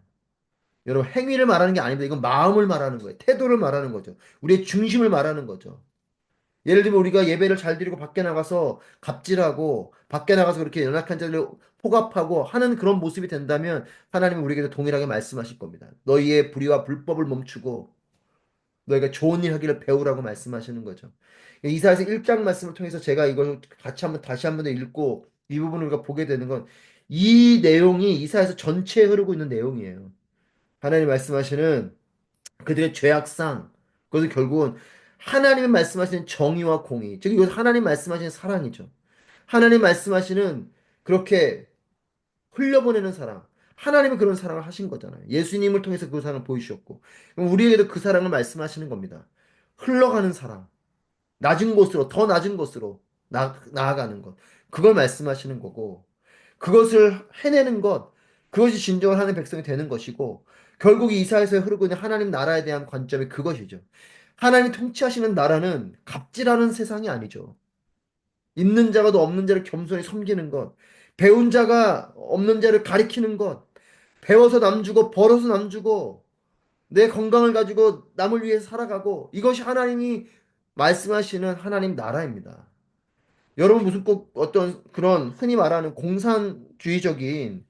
여러분 행위를 말하는 게 아닙니다. 이건 마음을 말하는 거예요. 태도를 말하는 거죠. 우리의 중심을 말하는 거죠. 예를 들면 우리가 예배를 잘 드리고 밖에 나가서 갑질하고 밖에 나가서 그렇게 연약한 자를 포갑하고 하는 그런 모습이 된다면 하나님은 우리에게도 동일하게 말씀하실 겁니다. 너희의 불의와 불법을 멈추고 너희가 좋은 일 하기를 배우라고 말씀하시는 거죠. 이사야서 1장 말씀을 통해서 제가 이걸 같이 한번 다시 한번 더 읽고 이 부분을 우리가 보게 되는 건 이 내용이 이사야서 전체에 흐르고 있는 내용이에요. 하나님 말씀하시는 그들의 죄악상, 그것은 결국은 하나님이 말씀하시는 정의와 공의, 즉 이것 하나님 말씀하시는 사랑이죠. 하나님 말씀하시는 그렇게 흘려보내는 사랑. 하나님이 그런 사랑을 하신 거잖아요. 예수님을 통해서 그 사랑을 보이셨고. 그럼 우리에게도 그 사랑을 말씀하시는 겁니다. 흘러가는 사랑. 낮은 곳으로, 더 낮은 곳으로 나아가는 것. 그걸 말씀하시는 거고. 그것을 해내는 것, 그것이 진정한 하나님의 백성이 되는 것이고, 결국 이사야서에 흐르고 있는 하나님 나라에 대한 관점이 그것이죠. 하나님이 통치하시는 나라는 갑질하는 세상이 아니죠. 있는 자가 도 없는 자를 겸손히 섬기는 것, 배운 자가 없는 자를 가리키는 것, 배워서 남 주고 벌어서 남 주고 내 건강을 가지고 남을 위해 살아가고 이것이 하나님이 말씀하시는 하나님 나라입니다. 여러분 무슨 꼭 어떤 그런 흔히 말하는 공산주의적인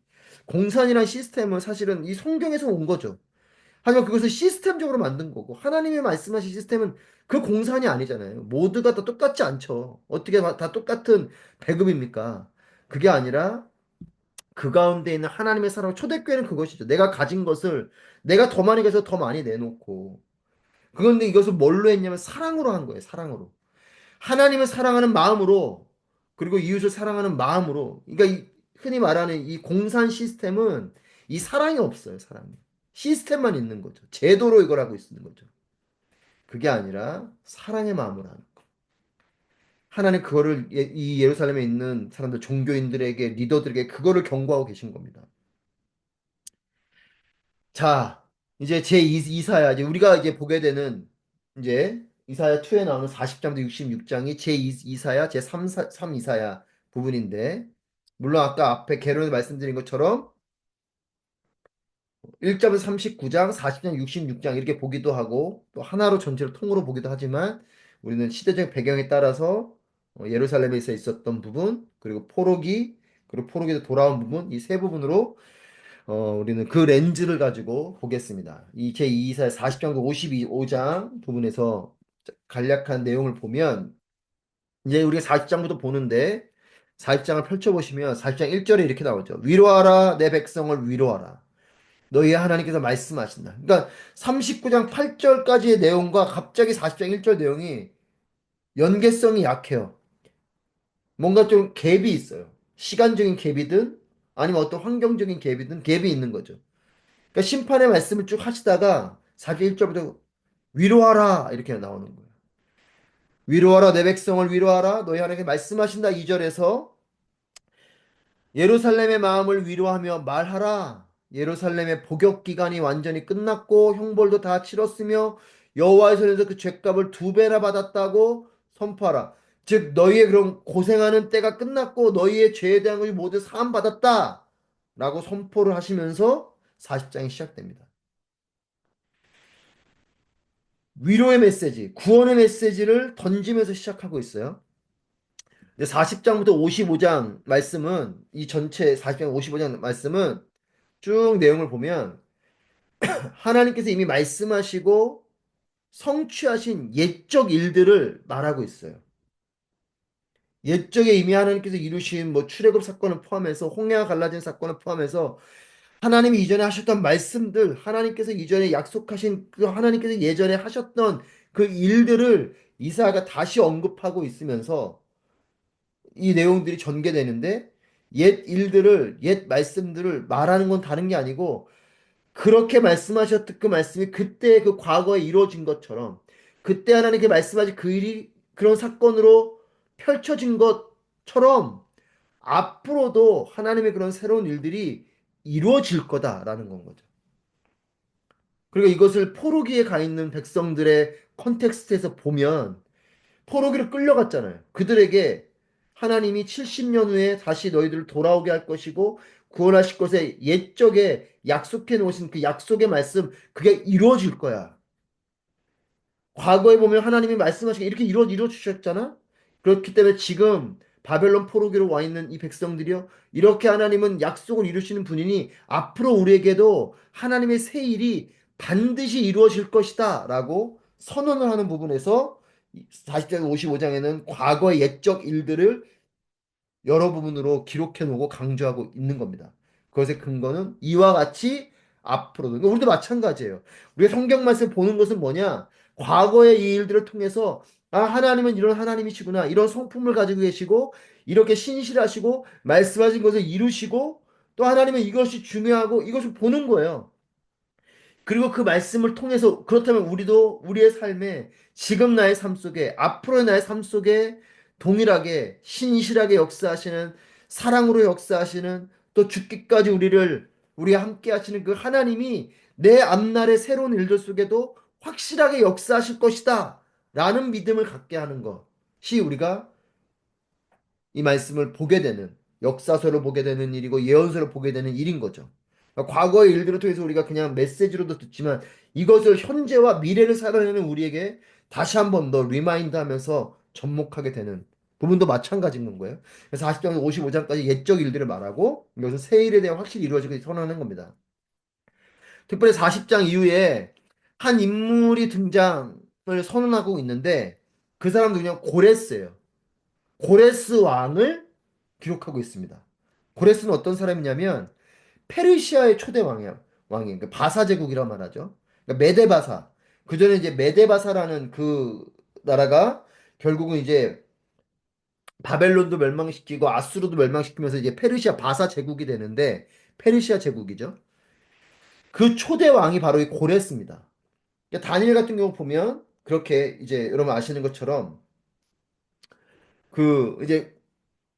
공산이란 시스템은 사실은 이 성경에서 온 거죠. 하지만 그것을 시스템적으로 만든 거고 하나님이 말씀하신 시스템은 그 공산이 아니잖아요. 모두가 다 똑같지 않죠. 어떻게 다 똑같은 배급입니까? 그게 아니라 그 가운데 있는 하나님의 사랑, 초대교회는 그것이죠. 내가 가진 것을 내가 더 많이 가서 더 많이 내놓고 그런데 이것을 뭘로 했냐면 사랑으로 한 거예요. 사랑으로. 하나님을 사랑하는 마음으로 그리고 이웃을 사랑하는 마음으로 그러니까 흔히 말하는 이 공산 시스템은 이 사랑이 없어요. 사랑이. 시스템만 있는 거죠. 제도로 이걸 하고 있는 거죠. 그게 아니라 사랑의 마음으로 하는 거. 하나님 그거를 이 예루살렘에 있는 사람들 종교인들에게 리더들에게 그거를 경고하고 계신 겁니다. 자, 이제 제 2사야 이제 우리가 이제 보게 되는 이제 이사야 2에 나오는 40장부터 66장이 제2이사야, 제3이사야 부분인데, 물론 아까 앞에 개론에 말씀드린 것처럼 1장부터 39장, 40장, 66장 이렇게 보기도 하고 또 하나로 전체를 통으로 보기도 하지만 우리는 시대적 배경에 따라서 예루살렘에서 있었던 부분, 그리고 포로기, 그리고 포로기에서 돌아온 부분, 이 세 부분으로 우리는 그 렌즈를 가지고 보겠습니다. 이 제2이사야 40장부터 55장 부분에서 간략한 내용을 보면 이제 우리가 40장부터 보는데 40장을 펼쳐보시면 40장 1절에 이렇게 나오죠. 위로하라 내 백성을 위로하라. 너희 하나님께서 말씀하신다. 그러니까 39장 8절까지의 내용과 갑자기 40장 1절 내용이 연계성이 약해요. 뭔가 좀 갭이 있어요. 시간적인 갭이든 아니면 어떤 환경적인 갭이든 갭이 있는 거죠. 그러니까 심판의 말씀을 쭉 하시다가 40장 1절부터 위로하라 이렇게 나오는 거예요. 위로하라 내 백성을 위로하라 너희 하나님께 말씀하신다 2절에서 예루살렘의 마음을 위로하며 말하라. 예루살렘의 복역 기간이 완전히 끝났고 형벌도 다 치렀으며 여호와의 손에서 그 죄값을 2배나 받았다고 선포하라. 즉 너희의 그런 고생하는 때가 끝났고 너희의 죄에 대한 것이 모두 사함 받았다. 라고 선포를 하시면서 40장이 시작됩니다. 위로의 메시지, 구원의 메시지를 던지면서 시작하고 있어요. 40장부터 55장 말씀은 이 전체 40장 55장 말씀은 쭉 내용을 보면 하나님께서 이미 말씀하시고 성취하신 옛적 일들을 말하고 있어요. 옛적에 이미 하나님께서 이루신 뭐 출애굽 사건을 포함해서 홍해가 갈라진 사건을 포함해서 하나님이 이전에 하셨던 말씀들, 하나님께서 이전에 약속하신 그 하나님께서 예전에 하셨던 그 일들을 이사야가 다시 언급하고 있으면서 이 내용들이 전개되는데 옛 일들을 옛 말씀들을 말하는 건 다른 게 아니고 그렇게 말씀하셨던 그 말씀이 그때 그 과거에 이루어진 것처럼 그때 하나님께 말씀하신 그 일이 그런 사건으로 펼쳐진 것처럼 앞으로도 하나님의 그런 새로운 일들이 이루어질 거다라는 건 거죠. 그리고 이것을 포로기에 가 있는 백성들의 컨텍스트에서 보면 포로기로 끌려갔잖아요. 그들에게 하나님이 70년 후에 다시 너희들을 돌아오게 할 것이고 구원하실 것에 옛적에 약속해 놓으신 그 약속의 말씀 그게 이루어질 거야. 과거에 보면 하나님이 말씀하신 게 이렇게 이루어 주셨잖아. 그렇기 때문에 지금 바벨론 포로기로 와 있는 이 백성들이요. 이렇게 하나님은 약속을 이루시는 분이니 앞으로 우리에게도 하나님의 새 일이 반드시 이루어질 것이다. 라고 선언을 하는 부분에서 40장 55장에는 과거의 옛적 일들을 여러 부분으로 기록해 놓고 강조하고 있는 겁니다. 그것의 근거는 이와 같이 앞으로도. 그러니까 우리도 마찬가지예요. 우리가 성경 말씀 보는 것은 뭐냐? 과거의 이 일들을 통해서 아, 하나님은 이런 하나님이시구나. 이런 성품을 가지고 계시고 이렇게 신실하시고 말씀하신 것을 이루시고 또 하나님은 이것이 중요하고 이것을 보는 거예요. 그리고 그 말씀을 통해서 그렇다면 우리도 우리의 삶에 지금 나의 삶 속에 앞으로의 나의 삶 속에 동일하게 신실하게 역사하시는 사랑으로 역사하시는 또 죽기까지 우리와 함께 하시는 그 하나님이 내 앞날의 새로운 일들 속에도 확실하게 역사하실 것이다 라는 믿음을 갖게 하는 것이 우리가 이 말씀을 보게 되는 역사서를 보게 되는 일이고 예언서를 보게 되는 일인 거죠. 그러니까 과거의 일들을 통해서 우리가 그냥 메시지로도 듣지만 이것을 현재와 미래를 살아내는 우리에게 다시 한번 더 리마인드 하면서 접목하게 되는 부분도 마찬가지인 거예요. 그래서 40장에서 55장까지 옛적 일들을 말하고 여기서 새 일에 대한 확실히 이루어지고 선언하는 겁니다. 특별히 40장 이후에 한 인물이 등장을 선언하고 있는데 그 사람도 그냥 고레스예요. 고레스 왕을 기록하고 있습니다. 고레스는 어떤 사람이냐면 페르시아의 초대 왕이에요. 그 바사 제국이라 말하죠. 그러니까 메데바사. 그 전에 이제 메데바사라는 그 나라가 결국은 이제 바벨론도 멸망시키고 아수르도 멸망시키면서 이제 페르시아 바사 제국이 되는데 페르시아 제국이죠. 그 초대 왕이 바로 이 고레스입니다. 그러니까 다니엘 같은 경우 보면 그렇게 이제 여러분 아시는 것처럼 그 이제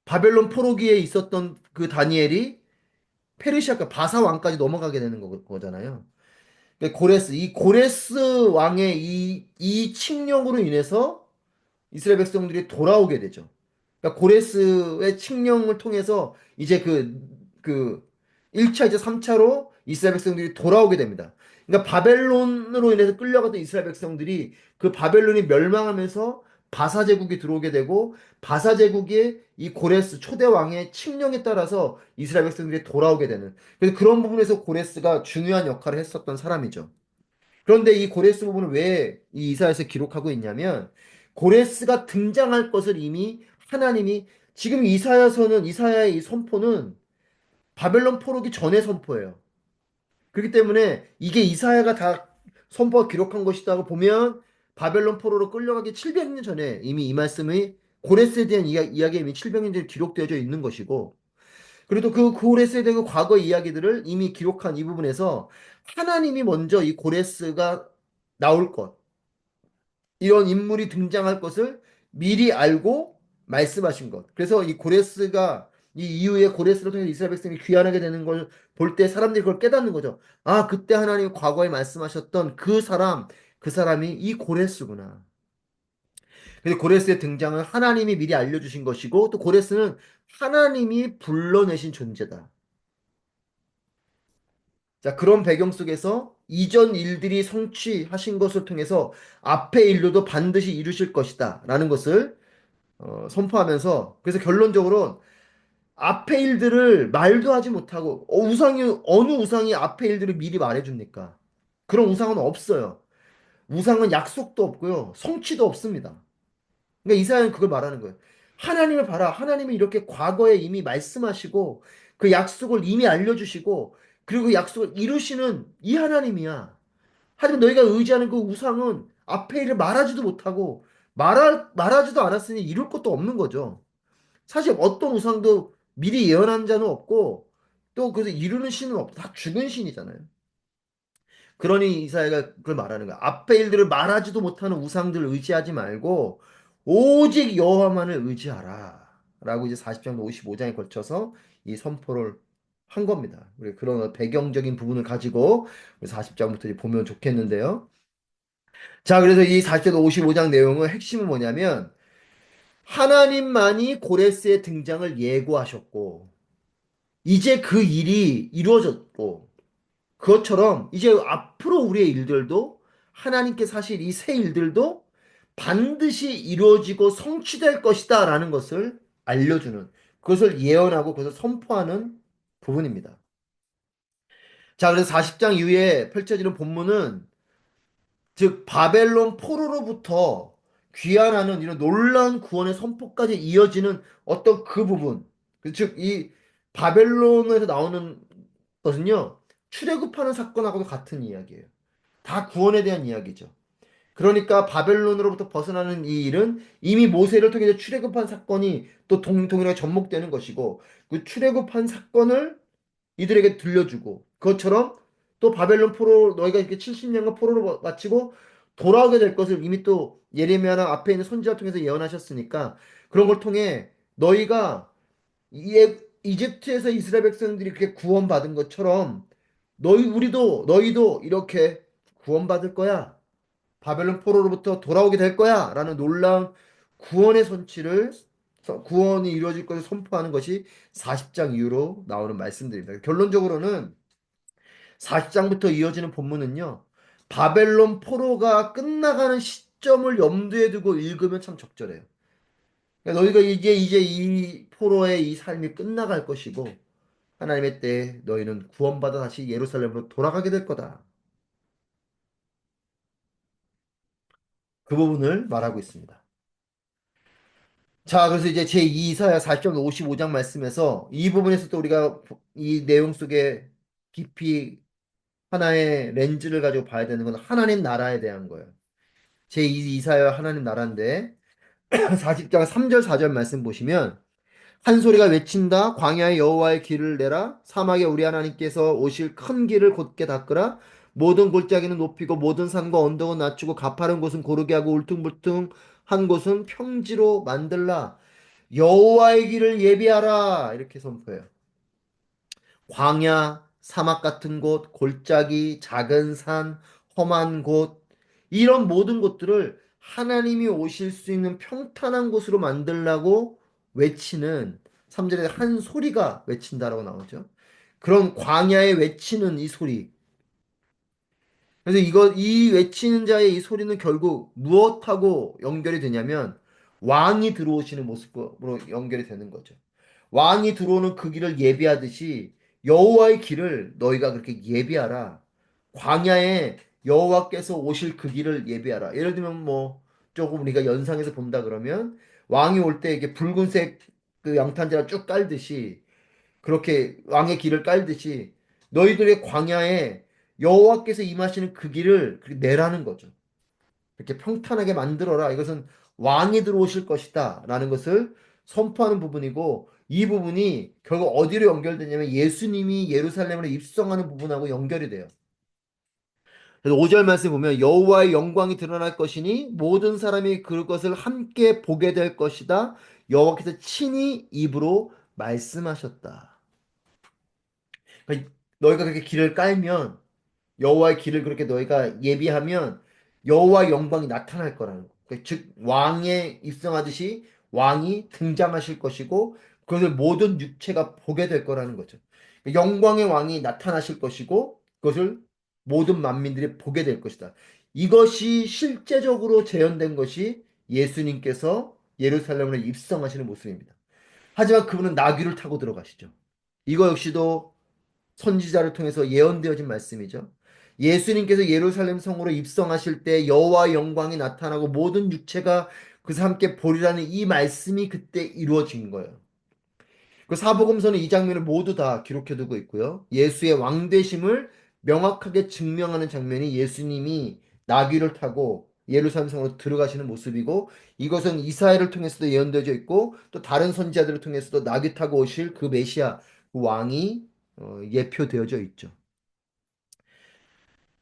바벨론 포로기에 있었던 그 다니엘이 페르시아가 바사 왕까지 넘어가게 되는 거잖아요. 이 고레스 왕의 이 칙령으로 인해서 이스라엘 백성들이 돌아오게 되죠. 그러니까 고레스의 칙령을 통해서 이제 그 1차, 이제 3차로 이스라엘 백성들이 돌아오게 됩니다. 그러니까 바벨론으로 인해서 끌려갔던 이스라엘 백성들이 그 바벨론이 멸망하면서 바사 제국이 들어오게 되고 바사 제국의 이 고레스 초대 왕의 칙령에 따라서 이스라엘 백성들이 돌아오게 되는, 그래서 그런 부분에서 고레스가 중요한 역할을 했었던 사람이죠. 그런데 이 고레스 부분을 왜 이 이사야에서 기록하고 있냐면, 고레스가 등장할 것을 이미 하나님이, 지금 이사야의 이 선포는 바벨론 포로기 전의 선포예요. 그렇기 때문에 이게 이사야가 다 선포 기록한 것이다고 보면, 바벨론 포로로 끌려가기 700년 전에 이미 이 말씀이, 고레스에 대한 이야기가 이미 700년 전에 기록되어져 있는 것이고, 그래도 그 고레스에 대한 그 과거 이야기들을 이미 기록한 이 부분에서 하나님이 먼저 이 고레스가 나올 것, 이런 인물이 등장할 것을 미리 알고 말씀하신 것. 그래서 이 고레스가, 이 이후에 고레스를 통해 이스라엘 백성이 귀환하게 되는 걸 볼 때 사람들이 그걸 깨닫는 거죠. 아, 그때 하나님이 과거에 말씀하셨던 그 사람이 이 고레스구나. 그래서 고레스의 등장은 하나님이 미리 알려주신 것이고, 또 고레스는 하나님이 불러내신 존재다. 자, 그런 배경 속에서 이전 일들이 성취하신 것을 통해서 앞의 일로도 반드시 이루실 것이다 라는 것을 선포하면서, 그래서 결론적으로 앞의 일들을 말도 하지 못하고, 어느 우상이 앞의 일들을 미리 말해줍니까? 그런 우상은 없어요. 우상은 약속도 없고요, 성취도 없습니다. 그러니까 이사야는 그걸 말하는 거예요. 하나님을 봐라. 하나님이 이렇게 과거에 이미 말씀하시고 그 약속을 이미 알려주시고, 그리고 그 약속을 이루시는 이 하나님이야. 하지만 너희가 의지하는 그 우상은 앞에 일을 말하지도 못하고 말하지도 않았으니 이룰 것도 없는 거죠. 사실 어떤 우상도 미리 예언한 자는 없고, 또 그래서 이루는 신은 없고 다 죽은 신이잖아요. 그러니 이사야가 그걸 말하는 거야. 앞의 일들을 말하지도 못하는 우상들을 의지하지 말고 오직 여호와만을 의지하라. 라고 이제 40장부터 55장에 걸쳐서 이 선포를 한 겁니다. 우리 그런 배경적인 부분을 가지고 40장부터 보면 좋겠는데요. 자, 그래서 이 40장부터 55장 내용의 핵심은 뭐냐면, 하나님만이 고레스의 등장을 예고하셨고, 이제 그 일이 이루어졌고, 그것처럼 이제 앞으로 우리의 일들도, 하나님께 사실 이 새 일들도 반드시 이루어지고 성취될 것이다 라는 것을 알려주는, 그것을 예언하고 그것을 선포하는 부분입니다. 자, 그래서 40장 이후에 펼쳐지는 본문은, 즉 바벨론 포로로부터 귀환하는 이런 놀라운 구원의 선포까지 이어지는 어떤 그 부분, 즉 이 바벨론에서 나오는 것은요, 출애굽하는 사건하고도 같은 이야기예요. 다 구원에 대한 이야기죠. 그러니까 바벨론으로부터 벗어나는 이 일은 이미 모세를 통해서 출애굽한 사건이 또 동일하게 접목되는 것이고, 그 출애굽한 사건을 이들에게 들려주고, 그것처럼 또 바벨론 포로, 너희가 이렇게 70년간 포로로 마치고 돌아오게 될 것을 이미 또 예레미야나 앞에 있는 선지자 통해서 예언하셨으니까, 그런 걸 통해 너희가 이집트에서 이스라엘 백성들이 그렇게 구원받은 것처럼 너희도 이렇게 구원받을 거야. 바벨론 포로로부터 돌아오게 될 거야. 라는 놀라운 구원의 선치를, 구원이 이루어질 것을 선포하는 것이 40장 이후로 나오는 말씀들입니다. 결론적으로는 40장부터 이어지는 본문은요, 바벨론 포로가 끝나가는 시점을 염두에 두고 읽으면 참 적절해요. 그러니까 너희가 이제 이 포로의 이 삶이 끝나갈 것이고, 하나님의 때에 너희는 구원받아 다시 예루살렘으로 돌아가게 될 거다. 그 부분을 말하고 있습니다. 자, 그래서 이제 제2이사야 40장 55장 말씀에서 이 부분에서 또 우리가 이 내용 속에 깊이 하나의 렌즈를 가지고 봐야 되는 건 하나님 나라에 대한 거예요. 제2이사야 하나님 나라인데 40장 3절 4절 말씀 보시면, 한 소리가 외친다. 광야에 여호와의 길을 내라. 사막에 우리 하나님께서 오실 큰 길을 곧게 닦으라. 모든 골짜기는 높이고 모든 산과 언덕은 낮추고 가파른 곳은 고르게 하고 울퉁불퉁한 곳은 평지로 만들라. 여호와의 길을 예비하라. 이렇게 선포해요. 광야, 사막 같은 곳, 골짜기, 작은 산, 험한 곳, 이런 모든 곳들을 하나님이 오실 수 있는 평탄한 곳으로 만들라고 외치는 3절에 한 소리가 외친다라고 나오죠. 그런 광야에 외치는 이 소리. 그래서 이 외치는 자의 이 소리는 결국 무엇하고 연결이 되냐면 왕이 들어오시는 모습으로 연결이 되는 거죠. 왕이 들어오는 그 길을 예비하듯이 여호와의 길을 너희가 그렇게 예비하라. 광야에 여호와께서 오실 그 길을 예비하라. 예를 들면 뭐 조금 우리가 연상해서 본다 그러면 왕이 올 때 이게 붉은색 그 양탄자를 쭉 깔듯이 그렇게 왕의 길을 깔듯이 너희들의 광야에 여호와께서 임하시는 그 길을 그렇게 내라는 거죠. 이렇게 평탄하게 만들어라. 이것은 왕이 들어오실 것이다. 라는 것을 선포하는 부분이고 이 부분이 결국 어디로 연결되냐면 예수님이 예루살렘으로 입성하는 부분하고 연결이 돼요. 그래서 5절 말씀 보면 여호와의 영광이 드러날 것이니 모든 사람이 그것을 함께 보게 될 것이다. 여호와께서 친히 입으로 말씀하셨다. 그러니까 너희가 그렇게 길을 깔면 여호와의 길을 그렇게 너희가 예비하면 여호와의 영광이 나타날 거라는 거. 즉 왕에 입성하듯이 왕이 등장하실 것이고 그것을 모든 육체가 보게 될 거라는 거죠. 영광의 왕이 나타나실 것이고 그것을 모든 만민들이 보게 될 것이다. 이것이 실제적으로 재현된 것이 예수님께서 예루살렘으로 입성하시는 모습입니다. 하지만 그분은 나귀를 타고 들어가시죠. 이거 역시도 선지자를 통해서 예언되어진 말씀이죠. 예수님께서 예루살렘 성으로 입성하실 때 여호와의 영광이 나타나고 모든 육체가 그래서 함께 보리라는 이 말씀이 그때 이루어진 거예요. 그 사복음서는 이 장면을 모두 다 기록해두고 있고요. 예수의 왕되심을 명확하게 증명하는 장면이 예수님이 나귀를 타고 예루살렘 성으로 들어가시는 모습이고 이것은 이사야를 통해서도 예언되어져 있고 또 다른 선지자들을 통해서도 나귀 타고 오실 그 메시아 그 왕이 예표되어져 있죠.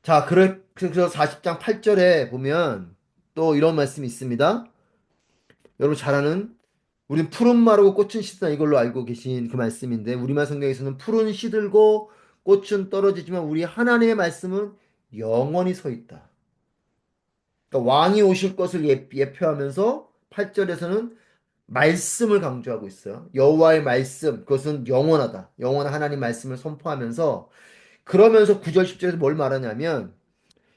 자, 그래서 40장 8절에 보면 또 이런 말씀이 있습니다. 여러분 잘 아는 우린 푸른 마르고 꽃은 시들다 이걸로 알고 계신 그 말씀인데 우리말 성경에서는 푸른 시들고 꽃은 떨어지지만 우리 하나님의 말씀은 영원히 서 있다. 그러니까 왕이 오실 것을 예표하면서 8절에서는 말씀을 강조하고 있어요. 여호와의 말씀, 그것은 영원하다. 영원한 하나님 말씀을 선포하면서 그러면서 9절 10절에서 뭘 말하냐면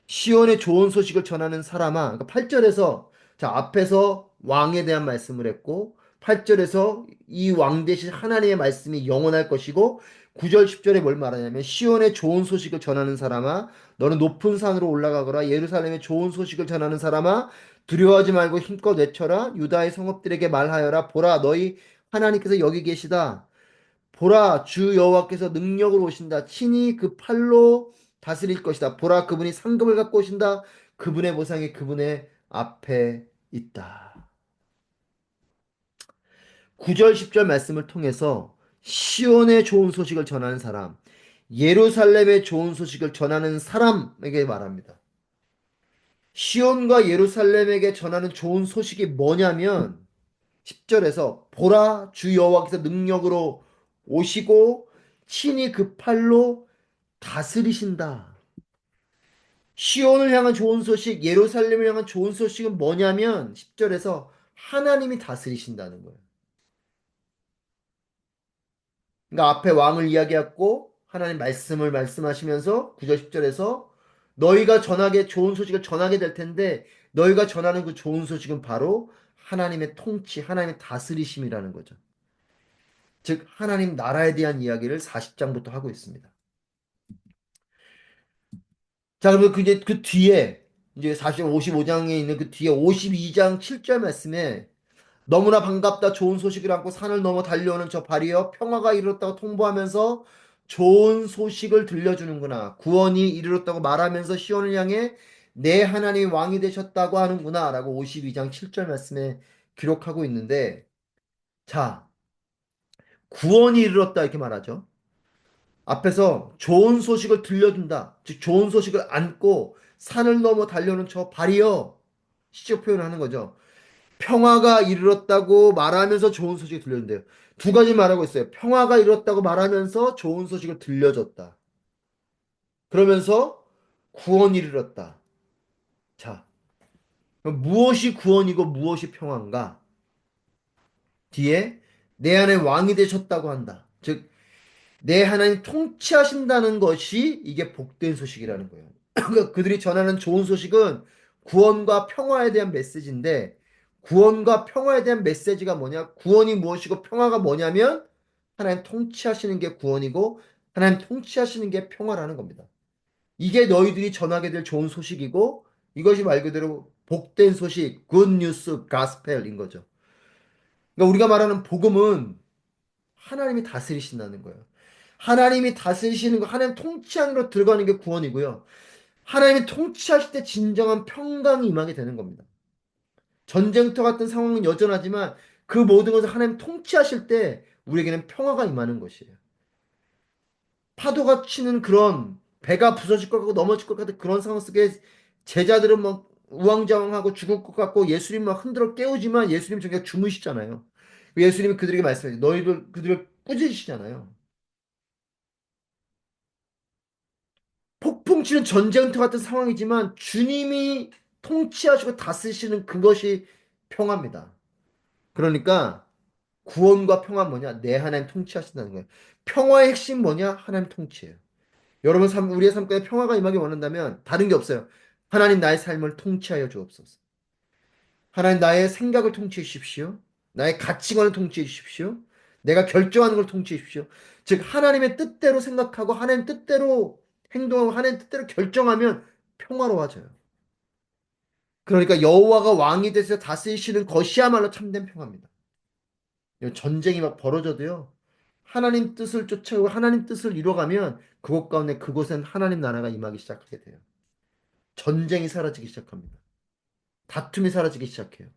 시온의 좋은 소식을 전하는 사람아. 그러니까 8절에서 자, 앞에서 왕에 대한 말씀을 했고 8절에서 이 왕 대신 하나님의 말씀이 영원할 것이고 9절 10절에 뭘 말하냐면 시온의 좋은 소식을 전하는 사람아 너는 높은 산으로 올라가거라 예루살렘의 좋은 소식을 전하는 사람아 두려워하지 말고 힘껏 외쳐라 유다의 성읍들에게 말하여라 보라 너희 하나님께서 여기 계시다 보라 주 여호와께서 능력으로 오신다. 친히 그 팔로 다스릴 것이다. 보라 그분이 상급을 갖고 오신다. 그분의 보상이 그분의 앞에 있다. 9절 10절 말씀을 통해서 시온의 좋은 소식을 전하는 사람, 예루살렘의 좋은 소식을 전하는 사람에게 말합니다. 시온과 예루살렘에게 전하는 좋은 소식이 뭐냐면 10절에서 보라 주 여호와께서 능력으로 오시고 친히 그 팔로 다스리신다. 시온을 향한 좋은 소식, 예루살렘을 향한 좋은 소식은 뭐냐면 10절에서 하나님이 다스리신다는 거예요. 그러니까 앞에 왕을 이야기했고 하나님 말씀을 말씀하시면서 9절 10절에서 너희가 전하게 좋은 소식을 전하게 될 텐데 너희가 전하는 그 좋은 소식은 바로 하나님의 통치, 하나님의 다스리심이라는 거죠. 즉 하나님 나라에 대한 이야기를 40장부터 하고 있습니다. 자, 그러면 이제 그 뒤에 이제 40, 55장에 있는 그 뒤에 52장 7절 말씀에 너무나 반갑다 좋은 소식을 안고 산을 넘어 달려오는 저 발이여 평화가 이르렀다고 통보하면서 좋은 소식을 들려주는구나. 구원이 이르렀다고 말하면서 시온을 향해 내 하나님 왕이 되셨다고 하는구나. 라고 52장 7절 말씀에 기록하고 있는데 자, 구원이 이르렀다 이렇게 말하죠. 앞에서 좋은 소식을 들려준다. 즉 좋은 소식을 안고 산을 넘어 달려오는 저 발이여 시적 표현을 하는 거죠. 평화가 이르렀다고 말하면서 좋은 소식이 들려준대요. 두 가지 말하고 있어요. 평화가 이르렀다고 말하면서 좋은 소식을 들려줬다. 그러면서 구원이 이르렀다. 자, 그럼 무엇이 구원이고 무엇이 평안가? 뒤에 내 안에 왕이 되셨다고 한다. 즉, 내 하나님 통치하신다는 것이 이게 복된 소식이라는 거예요. 그러니까 그들이 전하는 좋은 소식은 구원과 평화에 대한 메시지인데, 구원과 평화에 대한 메시지가 뭐냐? 구원이 무엇이고 평화가 뭐냐면 하나님 통치하시는 게 구원이고 하나님 통치하시는 게 평화라는 겁니다. 이게 너희들이 전하게 될 좋은 소식이고 이것이 말 그대로 복된 소식, good news, gospel인 거죠. 그러니까 우리가 말하는 복음은 하나님이 다스리신다는 거예요. 하나님이 다스리시는 거, 하나님 통치 안으로 들어가는 게 구원이고요. 하나님이 통치하실 때 진정한 평강이 임하게 되는 겁니다. 전쟁터 같은 상황은 여전하지만 그 모든 것을 하나님 통치하실 때 우리에게는 평화가 임하는 것이에요. 파도가 치는 그런 배가 부서질 것 같고 넘어질 것 같은 그런 상황 속에 제자들은 막 우왕좌왕하고 죽을 것 같고 예수님 막 흔들어 깨우지만 예수님 저기가 주무시잖아요. 예수님이 그들에게 말씀하세요. 너희들 그들을 꾸짖으시잖아요. 폭풍 치는 전쟁터 같은 상황이지만 주님이 통치하시고 다스리시는 그것이 평화입니다. 그러니까 구원과 평화 뭐냐? 내 하나님 통치하신다는 거예요. 평화의 핵심 뭐냐? 하나님 통치예요. 여러분 우리의 삶 가운데 평화가 임하기 원한다면 다른 게 없어요. 하나님 나의 삶을 통치하여 주옵소서. 하나님 나의 생각을 통치해 주십시오. 나의 가치관을 통치해 주십시오. 내가 결정하는 걸 통치해 주십시오. 즉 하나님의 뜻대로 생각하고 하나님 뜻대로 행동하고 하나님 뜻대로 결정하면 평화로워져요. 그러니까 여호와가 왕이 되서 다스리시는 것이야말로 참된 평화입니다. 전쟁이 막 벌어져도요. 하나님 뜻을 쫓아가고 하나님 뜻을 이뤄가면 그곳 가운데 그곳엔 하나님 나라가 임하기 시작하게 돼요. 전쟁이 사라지기 시작합니다. 다툼이 사라지기 시작해요.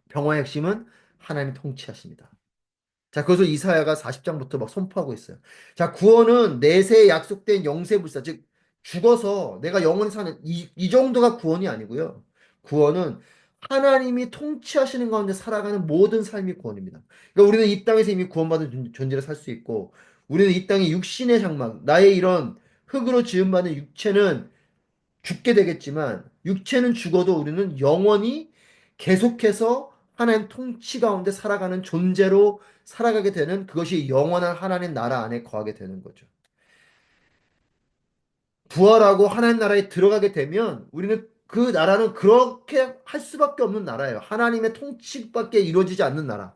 평화의 핵심은 하나님이 통치하십니다. 자, 그래서 이사야가 40장부터 막 선포하고 있어요. 자, 구원은 내세에 약속된 영세불사, 즉 죽어서 내가 영원히 사는 이 정도가 구원이 아니고요. 구원은 하나님이 통치하시는 가운데 살아가는 모든 삶이 구원입니다. 그러니까 우리는 이 땅에서 이미 구원받은 존재로 살 수 있고, 우리는 이 땅의 육신의 장막, 나의 이런 흙으로 지음받은 육체는 죽게 되겠지만 육체는 죽어도 우리는 영원히 계속해서 하나님 통치 가운데 살아가는 존재로 살아가게 되는 그것이 영원한 하나님 나라 안에 거하게 되는 거죠. 부활하고 하나님 나라에 들어가게 되면 우리는 그 나라는 그렇게 할 수밖에 없는 나라예요. 하나님의 통치밖에 이루어지지 않는 나라.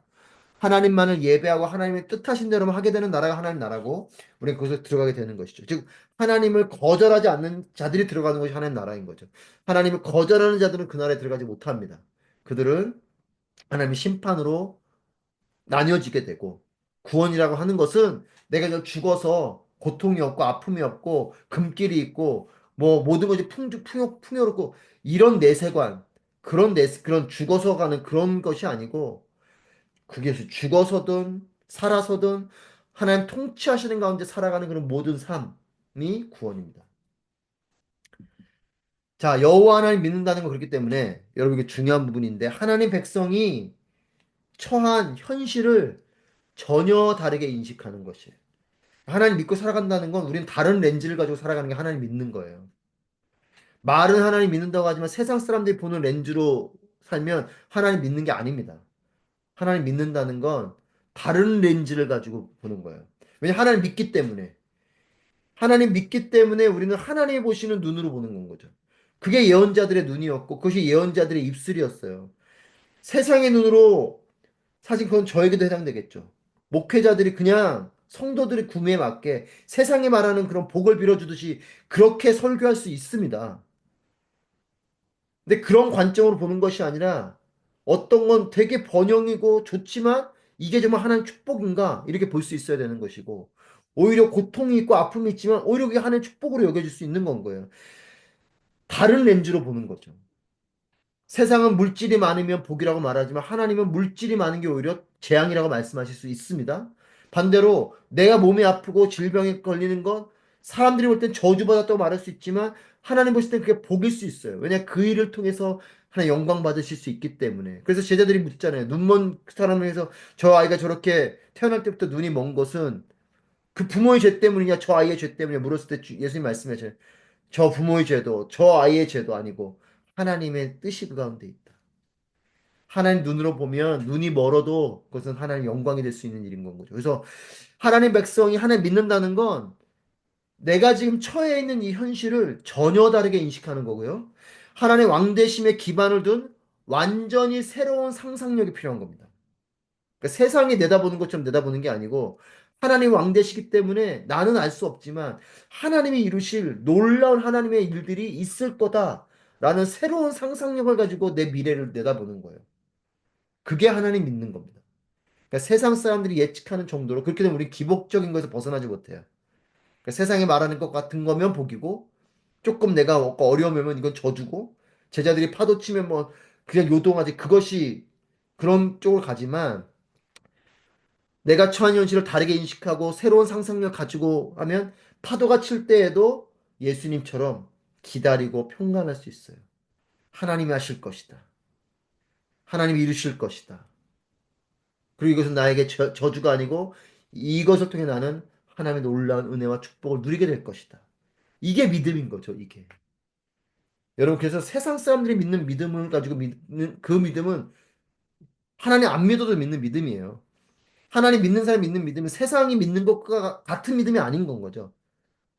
하나님만을 예배하고 하나님의 뜻하신 대로만 하게 되는 나라가 하나님 나라고 우리는 거기서 들어가게 되는 것이죠. 즉 하나님을 거절하지 않는 자들이 들어가는 것이 하나님 나라인 거죠. 하나님을 거절하는 자들은 그 나라에 들어가지 못합니다. 그들은 하나님의 심판으로 나뉘어지게 되고 구원이라고 하는 것은 내가 저 죽어서 고통이 없고 아픔이 없고 금길이 있고 뭐 모든 것이 풍요롭고 이런 내세관 그런 죽어서 가는 그런 것이 아니고 그게 죽어서든 살아서든 하나님 통치하시는 가운데 살아가는 그런 모든 삶이 구원입니다. 자, 여호와 하나님 믿는다는 건 그렇기 때문에 여러분 이게 중요한 부분인데 하나님 백성이 처한 현실을 전혀 다르게 인식하는 것이에요. 하나님 믿고 살아간다는 건 우리는 다른 렌즈를 가지고 살아가는 게 하나님 믿는 거예요. 말은 하나님 믿는다고 하지만 세상 사람들이 보는 렌즈로 살면 하나님 믿는 게 아닙니다. 하나님 믿는다는 건 다른 렌즈를 가지고 보는 거예요. 왜냐하면 하나님 믿기 때문에. 하나님 믿기 때문에 우리는 하나님이 보시는 눈으로 보는 건 거죠. 그게 예언자들의 눈이었고 그것이 예언자들의 입술이었어요. 세상의 눈으로 사실 그건 저에게도 해당되겠죠. 목회자들이 그냥 성도들의 구매에 맞게 세상에 말하는 그런 복을 빌어주듯이 그렇게 설교할 수 있습니다. 근데 그런 관점으로 보는 것이 아니라 어떤 건 되게 번영이고 좋지만 이게 정말 하나님 축복인가? 이렇게 볼 수 있어야 되는 것이고 오히려 고통이 있고 아픔이 있지만 오히려 그게 하나님 축복으로 여겨질 수 있는 건 거예요. 다른 렌즈로 보는 거죠. 세상은 물질이 많으면 복이라고 말하지만 하나님은 물질이 많은 게 오히려 재앙이라고 말씀하실 수 있습니다. 반대로 내가 몸이 아프고 질병에 걸리는 건 사람들이 볼 땐 저주받았다고 말할 수 있지만 하나님 보실 땐 그게 복일 수 있어요. 왜냐 그 일을 통해서 하나님 영광 받으실 수 있기 때문에. 그래서 제자들이 묻잖아요. 눈먼 사람을 해서 저 아이가 저렇게 태어날 때부터 눈이 먼 것은 그 부모의 죄 때문이냐, 저 아이의 죄 때문이냐 물었을 때 예수님 말씀하셔요. 저 부모의 죄도, 저 아이의 죄도 아니고 하나님의 뜻이 그 가운데 있다. 하나님 눈으로 보면 눈이 멀어도 그것은 하나님 영광이 될 수 있는 일인 건 거죠. 그래서 하나님 백성이 하나님 믿는다는 건 내가 지금 처해 있는 이 현실을 전혀 다르게 인식하는 거고요. 하나님의 왕대심에 기반을 둔 완전히 새로운 상상력이 필요한 겁니다. 그러니까 세상이 내다보는 것처럼 내다보는 게 아니고 하나님 왕되시기 때문에 나는 알 수 없지만 하나님이 이루실 놀라운 하나님의 일들이 있을 거다라는 새로운 상상력을 가지고 내 미래를 내다보는 거예요. 그게 하나님 믿는 겁니다. 그러니까 세상 사람들이 예측하는 정도로 그렇게 되면 우리 기복적인 것에서 벗어나지 못해요. 그러니까 세상이 말하는 것 같은 거면 복이고 조금 내가 어려우면 이건 저주고 제자들이 파도 치면 뭐 그냥 요동하지 그것이 그런 쪽으로 가지만 내가 처한 현실을 다르게 인식하고 새로운 상상력 가지고 하면 파도가 칠 때에도 예수님처럼 기다리고 평안할 수 있어요. 하나님이 하실 것이다. 하나님이 이루실 것이다. 그리고 이것은 나에게 저주가 아니고 이것을 통해 나는 하나님의 놀라운 은혜와 축복을 누리게 될 것이다. 이게 믿음인 거죠, 이게. 여러분, 그래서 세상 사람들이 믿는 믿음을 가지고 믿는 그 믿음은 하나님 안 믿어도 믿는 믿음이에요. 하나님 믿는 사람이 믿는 믿음은 세상이 믿는 것과 같은 믿음이 아닌 건 거죠.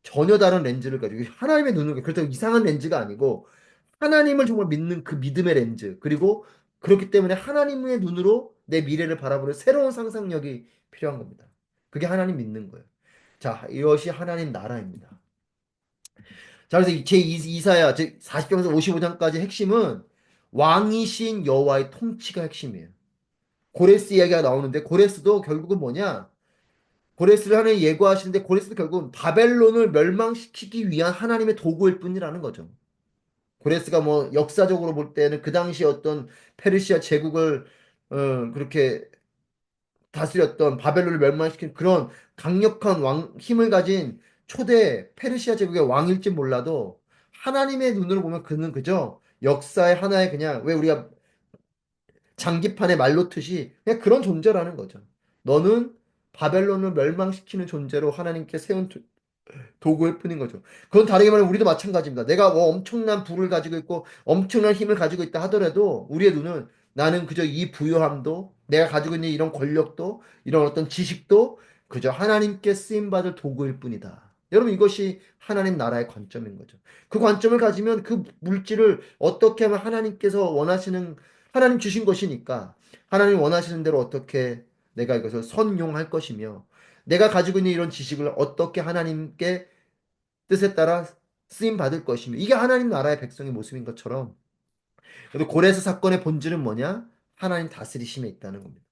전혀 다른 렌즈를 가지고 하나님의 눈을 그렇다고 이상한 렌즈가 아니고 하나님을 정말 믿는 그 믿음의 렌즈 그리고 그렇기 때문에 하나님의 눈으로 내 미래를 바라보는 새로운 상상력이 필요한 겁니다. 그게 하나님 믿는 거예요. 자, 이것이 하나님 나라입니다. 자, 그래서 제 이사야 즉 40장에서 55장까지 핵심은 왕이신 여호와의 통치가 핵심이에요. 고레스 이야기가 나오는데 고레스도 결국은 뭐냐? 고레스를 하나님 예고하시는데 고레스도 결국은 바벨론을 멸망시키기 위한 하나님의 도구일 뿐이라는 거죠. 고레스가 뭐 역사적으로 볼 때는 그 당시 어떤 페르시아 제국을 그렇게 다스렸던 바벨론을 멸망시킨 그런 강력한 힘을 가진 초대 페르시아 제국의 왕일지 몰라도 하나님의 눈으로 보면 그는 그저 역사의 하나의 그냥 왜 우리가 장기판에 말놓듯이 그냥 그런 존재라는 거죠. 너는 바벨론을 멸망시키는 존재로 하나님께 세운 도구일 뿐인 거죠. 그건 다르게 말하면 우리도 마찬가지입니다. 내가 뭐 엄청난 부를 가지고 있고 엄청난 힘을 가지고 있다 하더라도 우리의 눈은 나는 그저 이 부유함도 내가 가지고 있는 이런 권력도 이런 어떤 지식도 그저 하나님께 쓰임받을 도구일 뿐이다. 여러분 이것이 하나님 나라의 관점인 거죠. 그 관점을 가지면 그 물질을 어떻게 하면 하나님께서 원하시는 하나님 주신 것이니까 하나님 원하시는 대로 어떻게 내가 이것을 선용할 것이며 내가 가지고 있는 이런 지식을 어떻게 하나님께 뜻에 따라 쓰임 받을 것이며 이게 하나님 나라의 백성의 모습인 것처럼 그래도 고레스 사건의 본질은 뭐냐? 하나님 다스리심에 있다는 겁니다.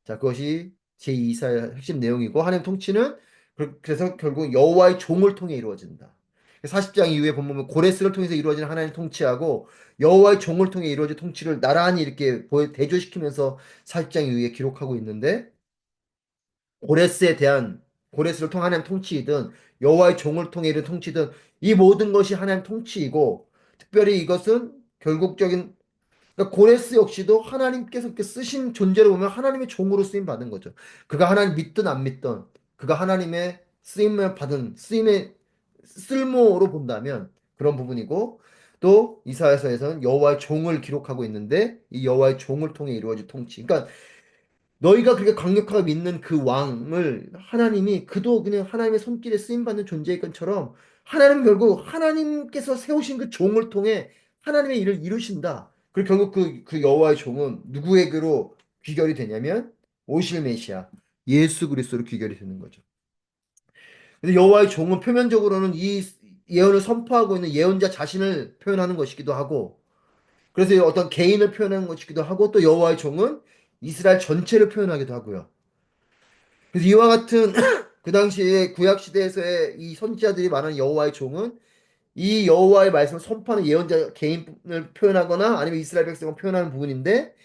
자, 그것이 제2사의 핵심 내용이고 하나님 통치는 그래서 결국 여호와의 종을 통해 이루어진다. 40장 이후에 보면 고레스를 통해서 이루어지는 하나님 통치하고 여호와의 종을 통해 이루어진 통치를 나란히 이렇게 대조시키면서 40장 이후에 기록하고 있는데 고레스에 대한 고레스를 통한 하나님 통치이든 여호와의 종을 통해 이른 통치든 이 모든 것이 하나님 통치이고 특별히 이것은 결국적인 그러니까 고레스 역시도 하나님께서 이렇게 쓰신 존재로 보면 하나님의 종으로 쓰임 받은 거죠. 그가 하나님 믿든 안 믿든 그가 하나님의 쓰임을 받은 쓰임의 쓸모로 본다면 그런 부분이고 또 이사야서에서는 여호와의 종을 기록하고 있는데 이 여호와의 종을 통해 이루어진 통치. 그러니까 너희가 그렇게 강력하게 믿는 그 왕을 하나님이 그도 그냥 하나님의 손길에 쓰임받는 존재일 것처럼 하나님 결국 하나님께서 세우신 그 종을 통해 하나님의 일을 이루신다. 그리고 결국 그 여호와의 종은 누구에게로 귀결이 되냐면 오실 메시아 예수 그리스도로 귀결이 되는 거죠. 근데 여호와의 종은 표면적으로는 이 예언을 선포하고 있는 예언자 자신을 표현하는 것이기도 하고 그래서 어떤 개인을 표현하는 것이기도 하고 또 여호와의 종은 이스라엘 전체를 표현하기도 하고요. 그래서 이와 같은 그 당시에 구약 시대에서의 이 선지자들이 말하는 여호와의 종은 이 여호와의 말씀을 선포하는 예언자 개인을 표현하거나 아니면 이스라엘 백성을 표현하는 부분인데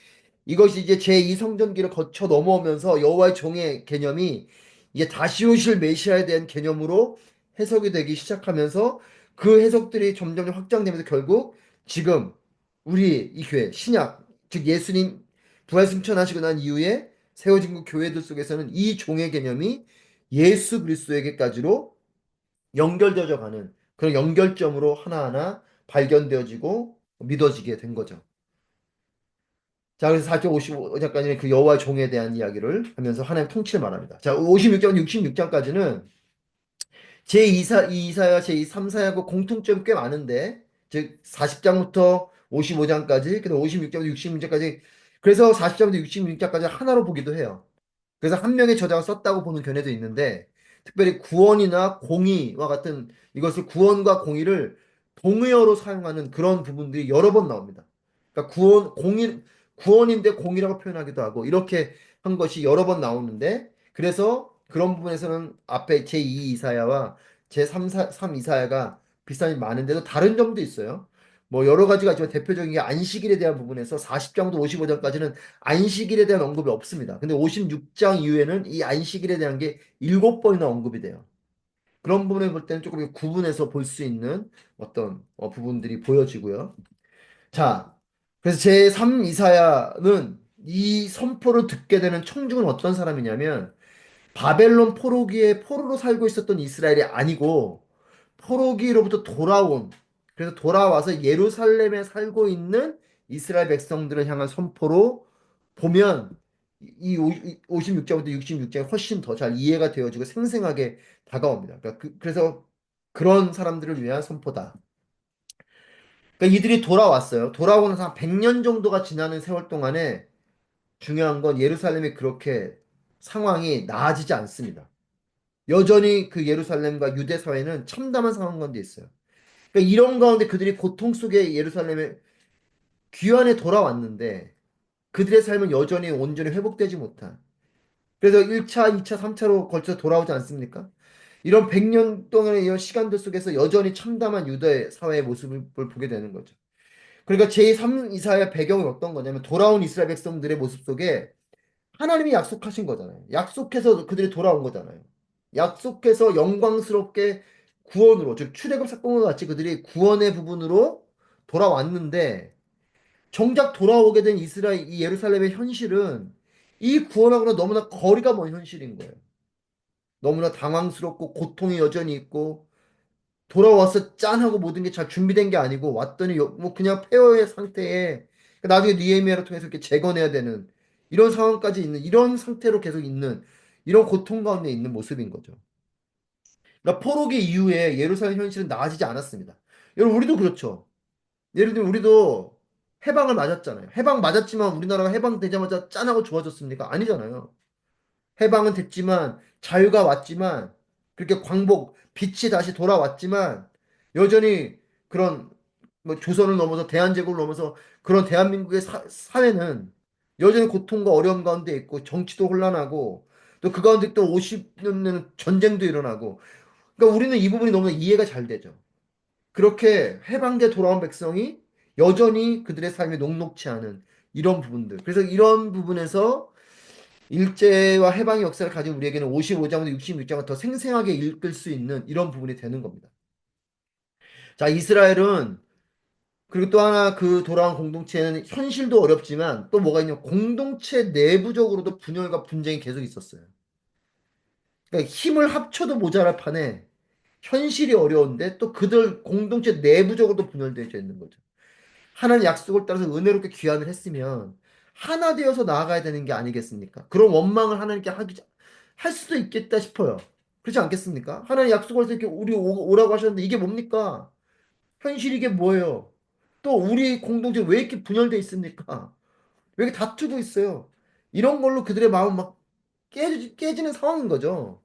이것이 이제 제2성전기를 거쳐 넘어오면서 여호와의 종의 개념이 이제 다시 오실 메시아에 대한 개념으로 해석이 되기 시작하면서 그 해석들이 점점 확장되면서 결국 지금 우리 이 교회 신약 즉 예수님 부활 승천하시고 난 이후에 세워진 그 교회들 속에서는 이 종의 개념이 예수 그리스도에게까지로 연결되어져 가는 그런 연결점으로 하나하나 발견되어지고 믿어지게 된 거죠. 자, 그래서 4장 55장까지는 그 여호와의 종에 대한 이야기를 하면서 하나님 통치를 말합니다. 자, 56장, 66장까지는 제2사야, 제3사야하고 공통점이 꽤 많은데, 즉, 40장부터 55장까지, 그다음 56장부터 66장까지, 그래서 40장부터 66장까지 하나로 보기도 해요. 그래서 한 명의 저자가 썼다고 보는 견해도 있는데, 특별히 구원이나 공의와 같은 이것을 구원과 공의를 동의어로 사용하는 그런 부분들이 여러 번 나옵니다. 그러니까 구원인데 공의라고 표현하기도 하고, 이렇게 한 것이 여러 번 나오는데, 그래서 그런 부분에서는 앞에 제2 이사야와 제3 이사야가 비슷한 점이 많은데도 다른 점도 있어요. 뭐 여러 가지가 있지만 대표적인 게 안식일에 대한 부분에서 40장부터 55장까지는 안식일에 대한 언급이 없습니다. 근데 56장 이후에는 이 안식일에 대한 게 7번이나 언급이 돼요. 그런 부분을 볼 때는 조금 구분해서 볼 수 있는 어떤 부분들이 보여지고요. 자, 그래서 제3 이사야는 이 선포를 듣게 되는 청중은 어떤 사람이냐면 바벨론 포로기에 포로로 살고 있었던 이스라엘이 아니고 포로기로부터 돌아온 그래서 돌아와서 예루살렘에 살고 있는 이스라엘 백성들을 향한 선포로 보면 이 56장부터 66장이 훨씬 더 잘 이해가 되어지고 생생하게 다가옵니다. 그러니까 그래서 그런 사람들을 위한 선포다. 그러니까 이들이 돌아왔어요. 돌아오고 나서 한 100년 정도가 지나는 세월 동안에 중요한 건 예루살렘이 그렇게 상황이 나아지지 않습니다. 여전히 그 예루살렘과 유대 사회는 참담한 상황 가운데 있어요. 그러니까 이런 가운데 그들이 고통 속에 예루살렘에 귀환에 돌아왔는데 그들의 삶은 여전히 온전히 회복되지 못한. 그래서 1차, 2차, 3차로 걸쳐서 돌아오지 않습니까? 이런 100년 동안의 이런 시간들 속에서 여전히 참담한 유대 사회의 모습을 보게 되는 거죠. 그러니까 제3 이사의 배경이 어떤 거냐면 돌아온 이스라엘 백성들의 모습 속에 하나님이 약속하신 거잖아요. 약속해서 그들이 돌아온 거잖아요. 약속해서 영광스럽게 구원으로, 즉 출애굽 사건과 같이 그들이 구원의 부분으로 돌아왔는데 정작 돌아오게 된 이스라엘 이 예루살렘의 현실은 이 구원하고는 너무나 거리가 먼 현실인 거예요. 너무나 당황스럽고 고통이 여전히 있고 돌아와서 짠하고 모든 게 잘 준비된 게 아니고 왔더니 뭐 그냥 폐허의 상태에 나중에 느헤미야를 통해서 이렇게 재건해야 되는 이런 상황까지 있는 이런 상태로 계속 있는 이런 고통 가운데 있는 모습인 거죠. 그러니까 포로기 이후에 예루살렘 현실은 나아지지 않았습니다. 여러분 우리도 그렇죠. 예를 들면 우리도 해방을 맞았잖아요. 해방 맞았지만 우리나라가 해방되자마자 짠하고 좋아졌습니까? 아니잖아요. 해방은 됐지만 자유가 왔지만 그렇게 광복 빛이 다시 돌아왔지만 여전히 그런 뭐 조선을 넘어서 대한제국을 넘어서 그런 대한민국의 사회는 여전히 고통과 어려움 가운데 있고 정치도 혼란하고 또 그 가운데 또 50년 전쟁도 일어나고 그러니까 우리는 이 부분이 너무 이해가 잘 되죠. 그렇게 해방돼 돌아온 백성이 여전히 그들의 삶이 녹록치 않은 이런 부분들. 그래서 이런 부분에서 일제와 해방의 역사를 가진 우리에게는 55장부터 66장을 더 생생하게 읽을 수 있는 이런 부분이 되는 겁니다. 자, 이스라엘은 그리고 또 하나 그 돌아온 공동체는 현실도 어렵지만 또 뭐가 있냐면 공동체 내부적으로도 분열과 분쟁이 계속 있었어요. 그러니까 힘을 합쳐도 모자랄 판에 현실이 어려운데 또 그들 공동체 내부적으로도 분열되어 있는 거죠. 하나님 약속을 따라서 은혜롭게 귀환을 했으면 하나 되어서 나아가야 되는 게 아니겠습니까? 그런 원망을 하나님께 할 수도 있겠다 싶어요. 그렇지 않겠습니까? 하나님 약속을 해서 이렇게 우리 오라고 하셨는데 이게 뭡니까? 현실 이게 뭐예요? 또 우리 공동체 왜 이렇게 분열돼 있습니까? 왜 이렇게 다투고 있어요? 이런 걸로 그들의 마음 막 깨지는 상황인 거죠.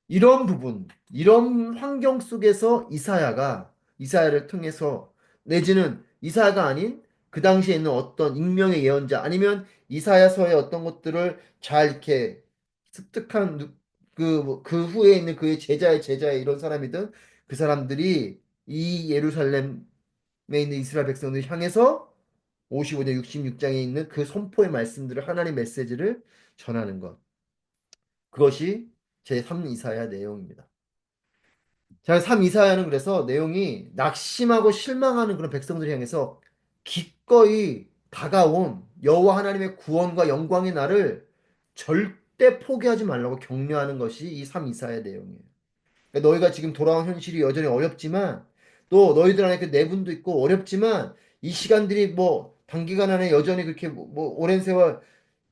이런 부분, 이런 환경 속에서 이사야를 통해서 내지는 이사야가 아닌 그 당시에 있는 어떤 익명의 예언자 아니면 이사야서의 어떤 것들을 잘 이렇게 습득한 그 후에 있는 그의 제자의 이런 사람이든 그 사람들이 이 예루살렘에 있는 이스라엘 백성들을 향해서 55장 66장에 있는 그 선포의 말씀들을 하나님 메시지를 전하는 것. 그것이 제3 이사야 내용입니다. 자, 3 이사야는 그래서 내용이 낙심하고 실망하는 그런 백성들을 향해서 기꺼이 다가온 여호와 하나님의 구원과 영광의 날을 절대 포기하지 말라고 격려하는 것이 이 324의 내용이에요. 그러니까 너희가 지금 돌아온 현실이 여전히 어렵지만 또 너희들 안에 그 내분도 있고 어렵지만 이 시간들이 뭐 단기간 안에 여전히 그렇게 뭐 오랜 세월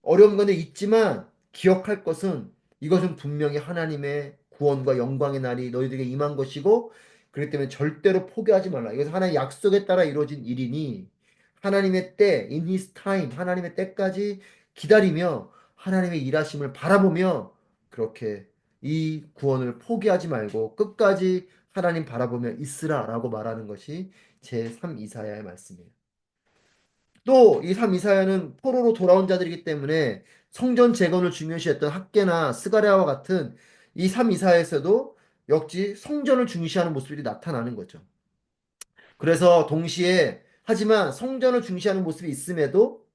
어려운 건데 있지만 기억할 것은 이것은 분명히 하나님의 구원과 영광의 날이 너희들에게 임한 것이고 그렇기 때문에 절대로 포기하지 말라. 이것은 하나님의 약속에 따라 이루어진 일이니 하나님의 때, in his time, 하나님의 때까지 기다리며 하나님의 일하심을 바라보며 그렇게 이 구원을 포기하지 말고 끝까지 하나님 바라보며 있으라라고 말하는 것이 제3 이사야의 말씀이에요. 또 이 3 이사야는 포로로 돌아온 자들이기 때문에 성전 재건을 중요시했던 학개나 스가랴와 같은 이 3 이사야에서도 역시 성전을 중시하는 모습들이 나타나는 거죠. 그래서 동시에 하지만 성전을 중시하는 모습이 있음에도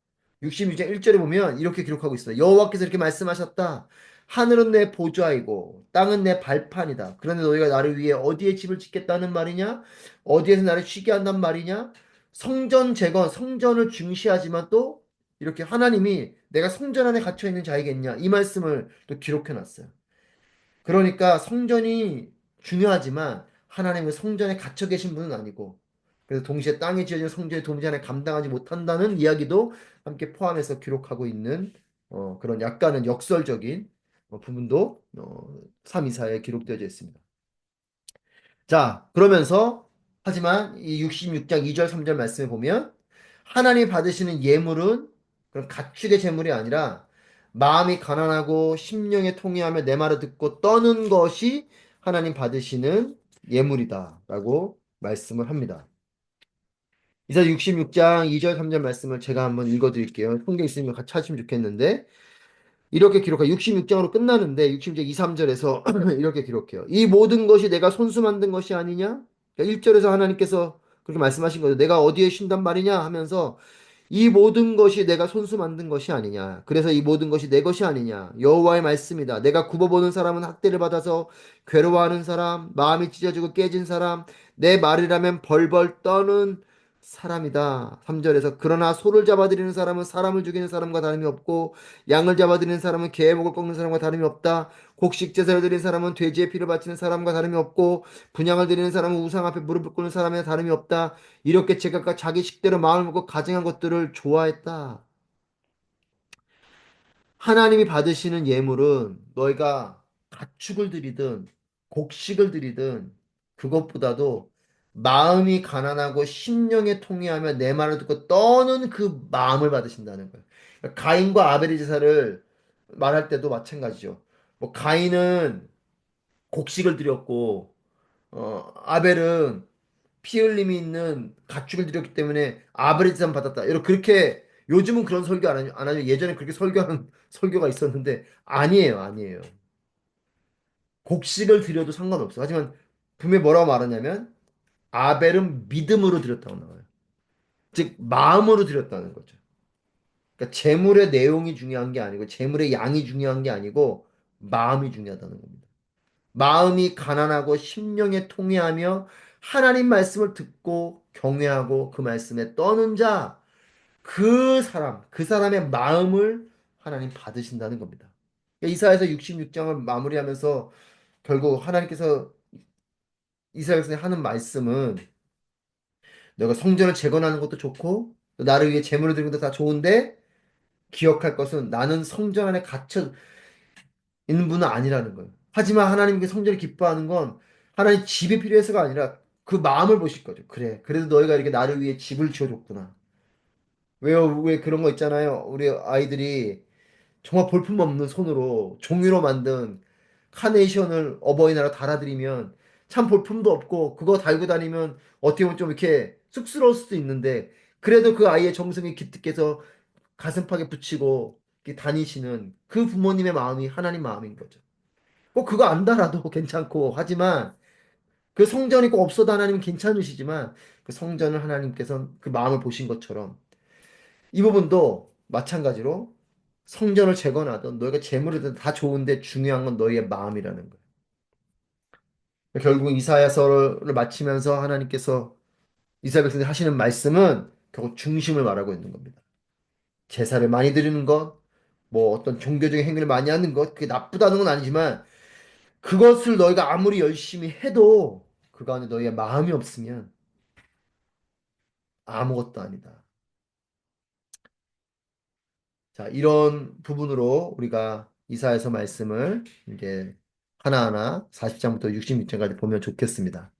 66장 1절에 보면 이렇게 기록하고 있어요. 여호와께서 이렇게 말씀하셨다. 하늘은 내 보좌이고 땅은 내 발판이다. 그런데 너희가 나를 위해 어디에 집을 짓겠다는 말이냐? 어디에서 나를 쉬게 한단 말이냐? 성전 재건, 성전을 중시하지만 또 이렇게 하나님이 내가 성전 안에 갇혀 있는 자이겠냐? 이 말씀을 또 기록해 놨어요. 그러니까 성전이 중요하지만 하나님은 성전에 갇혀 계신 분은 아니고 그래서 동시에 땅에 지어진 성전의 도무지 감당하지 못한다는 이야기도 함께 포함해서 기록하고 있는 그런 약간은 역설적인 부분도 324에 기록되어져 있습니다. 자, 그러면서 하지만 이 66장 2절 3절 말씀에 보면 하나님 받으시는 예물은 그런 가축의 제물이 아니라 마음이 가난하고 심령에 통회하며 내 말을 듣고 떠는 것이 하나님 받으시는 예물이다라고 말씀을 합니다. 이사 66장 2절 3절 말씀을 제가 한번 읽어드릴게요. 성경 있으면 같이 하시면 좋겠는데 이렇게 기록해요. 66장으로 끝나는데 66장 2, 3절에서 이렇게 기록해요. 이 모든 것이 내가 손수 만든 것이 아니냐? 그러니까 1절에서 하나님께서 그렇게 말씀하신 거죠. 내가 어디에 쉰단 말이냐 하면서 이 모든 것이 내가 손수 만든 것이 아니냐. 그래서 이 모든 것이 내 것이 아니냐. 여호와의 말씀이다. 내가 굽어보는 사람은 학대를 받아서 괴로워하는 사람, 마음이 찢어지고 깨진 사람, 내 말이라면 벌벌 떠는 사람이다. 3절에서 그러나 소를 잡아들이는 사람은 사람을 죽이는 사람과 다름이 없고 양을 잡아들이는 사람은 개의 목을 꺾는 사람과 다름이 없다. 곡식 제사를 드리는 사람은 돼지의 피를 바치는 사람과 다름이 없고 분향을 드리는 사람은 우상 앞에 무릎을 꿇는 사람과 다름이 없다. 이렇게 제각각 자기 식대로 마음을 먹고 가증한 것들을 좋아했다. 하나님이 받으시는 예물은 너희가 가축을 드리든 곡식을 드리든 그것보다도 마음이 가난하고 심령에 통회하며 내 말을 듣고 떠는 그 마음을 받으신다는 거예요. 그러니까 가인과 아벨의 제사를 말할 때도 마찬가지죠. 뭐 가인은 곡식을 드렸고 아벨은 피 흘림이 있는 가축을 드렸기 때문에 아벨의 제사만 받았다. 이렇게 그렇게 요즘은 그런 설교 안 하죠. 예전에 그렇게 설교하는 설교가 있었는데 아니에요, 아니에요. 곡식을 드려도 상관없어. 하지만 분명히 뭐라고 말하냐면 아벨은 믿음으로 드렸다고 나와요. 즉 마음으로 드렸다는 거죠. 그러니까 재물의 내용이 중요한 게 아니고 재물의 양이 중요한 게 아니고 마음이 중요하다는 겁니다. 마음이 가난하고 심령에 통회하며 하나님 말씀을 듣고 경외하고 그 말씀에 떠는 자, 그 사람의 마음을 하나님 받으신다는 겁니다. 그러니까 이사야서 66장을 마무리하면서 결국 하나님께서 이사야서 하는 말씀은 내가 성전을 재건하는 것도 좋고 나를 위해 재물을 드리는 것도 다 좋은데 기억할 것은 나는 성전 안에 갇혀 있는 분은 아니라는 거예요. 하지만 하나님께 성전을 기뻐하는 건 하나님 집이 필요해서가 아니라 그 마음을 보실 거죠. 그래. 그래도 너희가 이렇게 나를 위해 집을 지어줬구나. 왜요? 왜 그런 거 있잖아요. 우리 아이들이 정말 볼품없는 손으로 종이로 만든 카네이션을 어버이날에 달아드리면 참 볼품도 없고 그거 달고 다니면 어떻게 보면 좀 이렇게 쑥스러울 수도 있는데 그래도 그 아이의 정성이 기특해서 가슴팍에 붙이고 이렇게 다니시는 그 부모님의 마음이 하나님 마음인 거죠. 꼭 그거 안 달아도 괜찮고 하지만 그 성전이 꼭 없어도 하나님은 괜찮으시지만 그 성전을 하나님께서 그 마음을 보신 것처럼 이 부분도 마찬가지로 성전을 재건하든 너희가 재물을 드든 다 좋은데 중요한 건 너희의 마음이라는 거예요. 결국 이사야서를 마치면서 하나님께서 이스라엘 백성들 하시는 말씀은 결국 중심을 말하고 있는 겁니다. 제사를 많이 드리는 것, 뭐 어떤 종교적인 행위를 많이 하는 것, 그게 나쁘다는 건 아니지만 그것을 너희가 아무리 열심히 해도 그가 안에 너희의 마음이 없으면 아무것도 아니다. 자, 이런 부분으로 우리가 이사야서 말씀을 이제 하나하나 40장부터 66장까지 보면 좋겠습니다.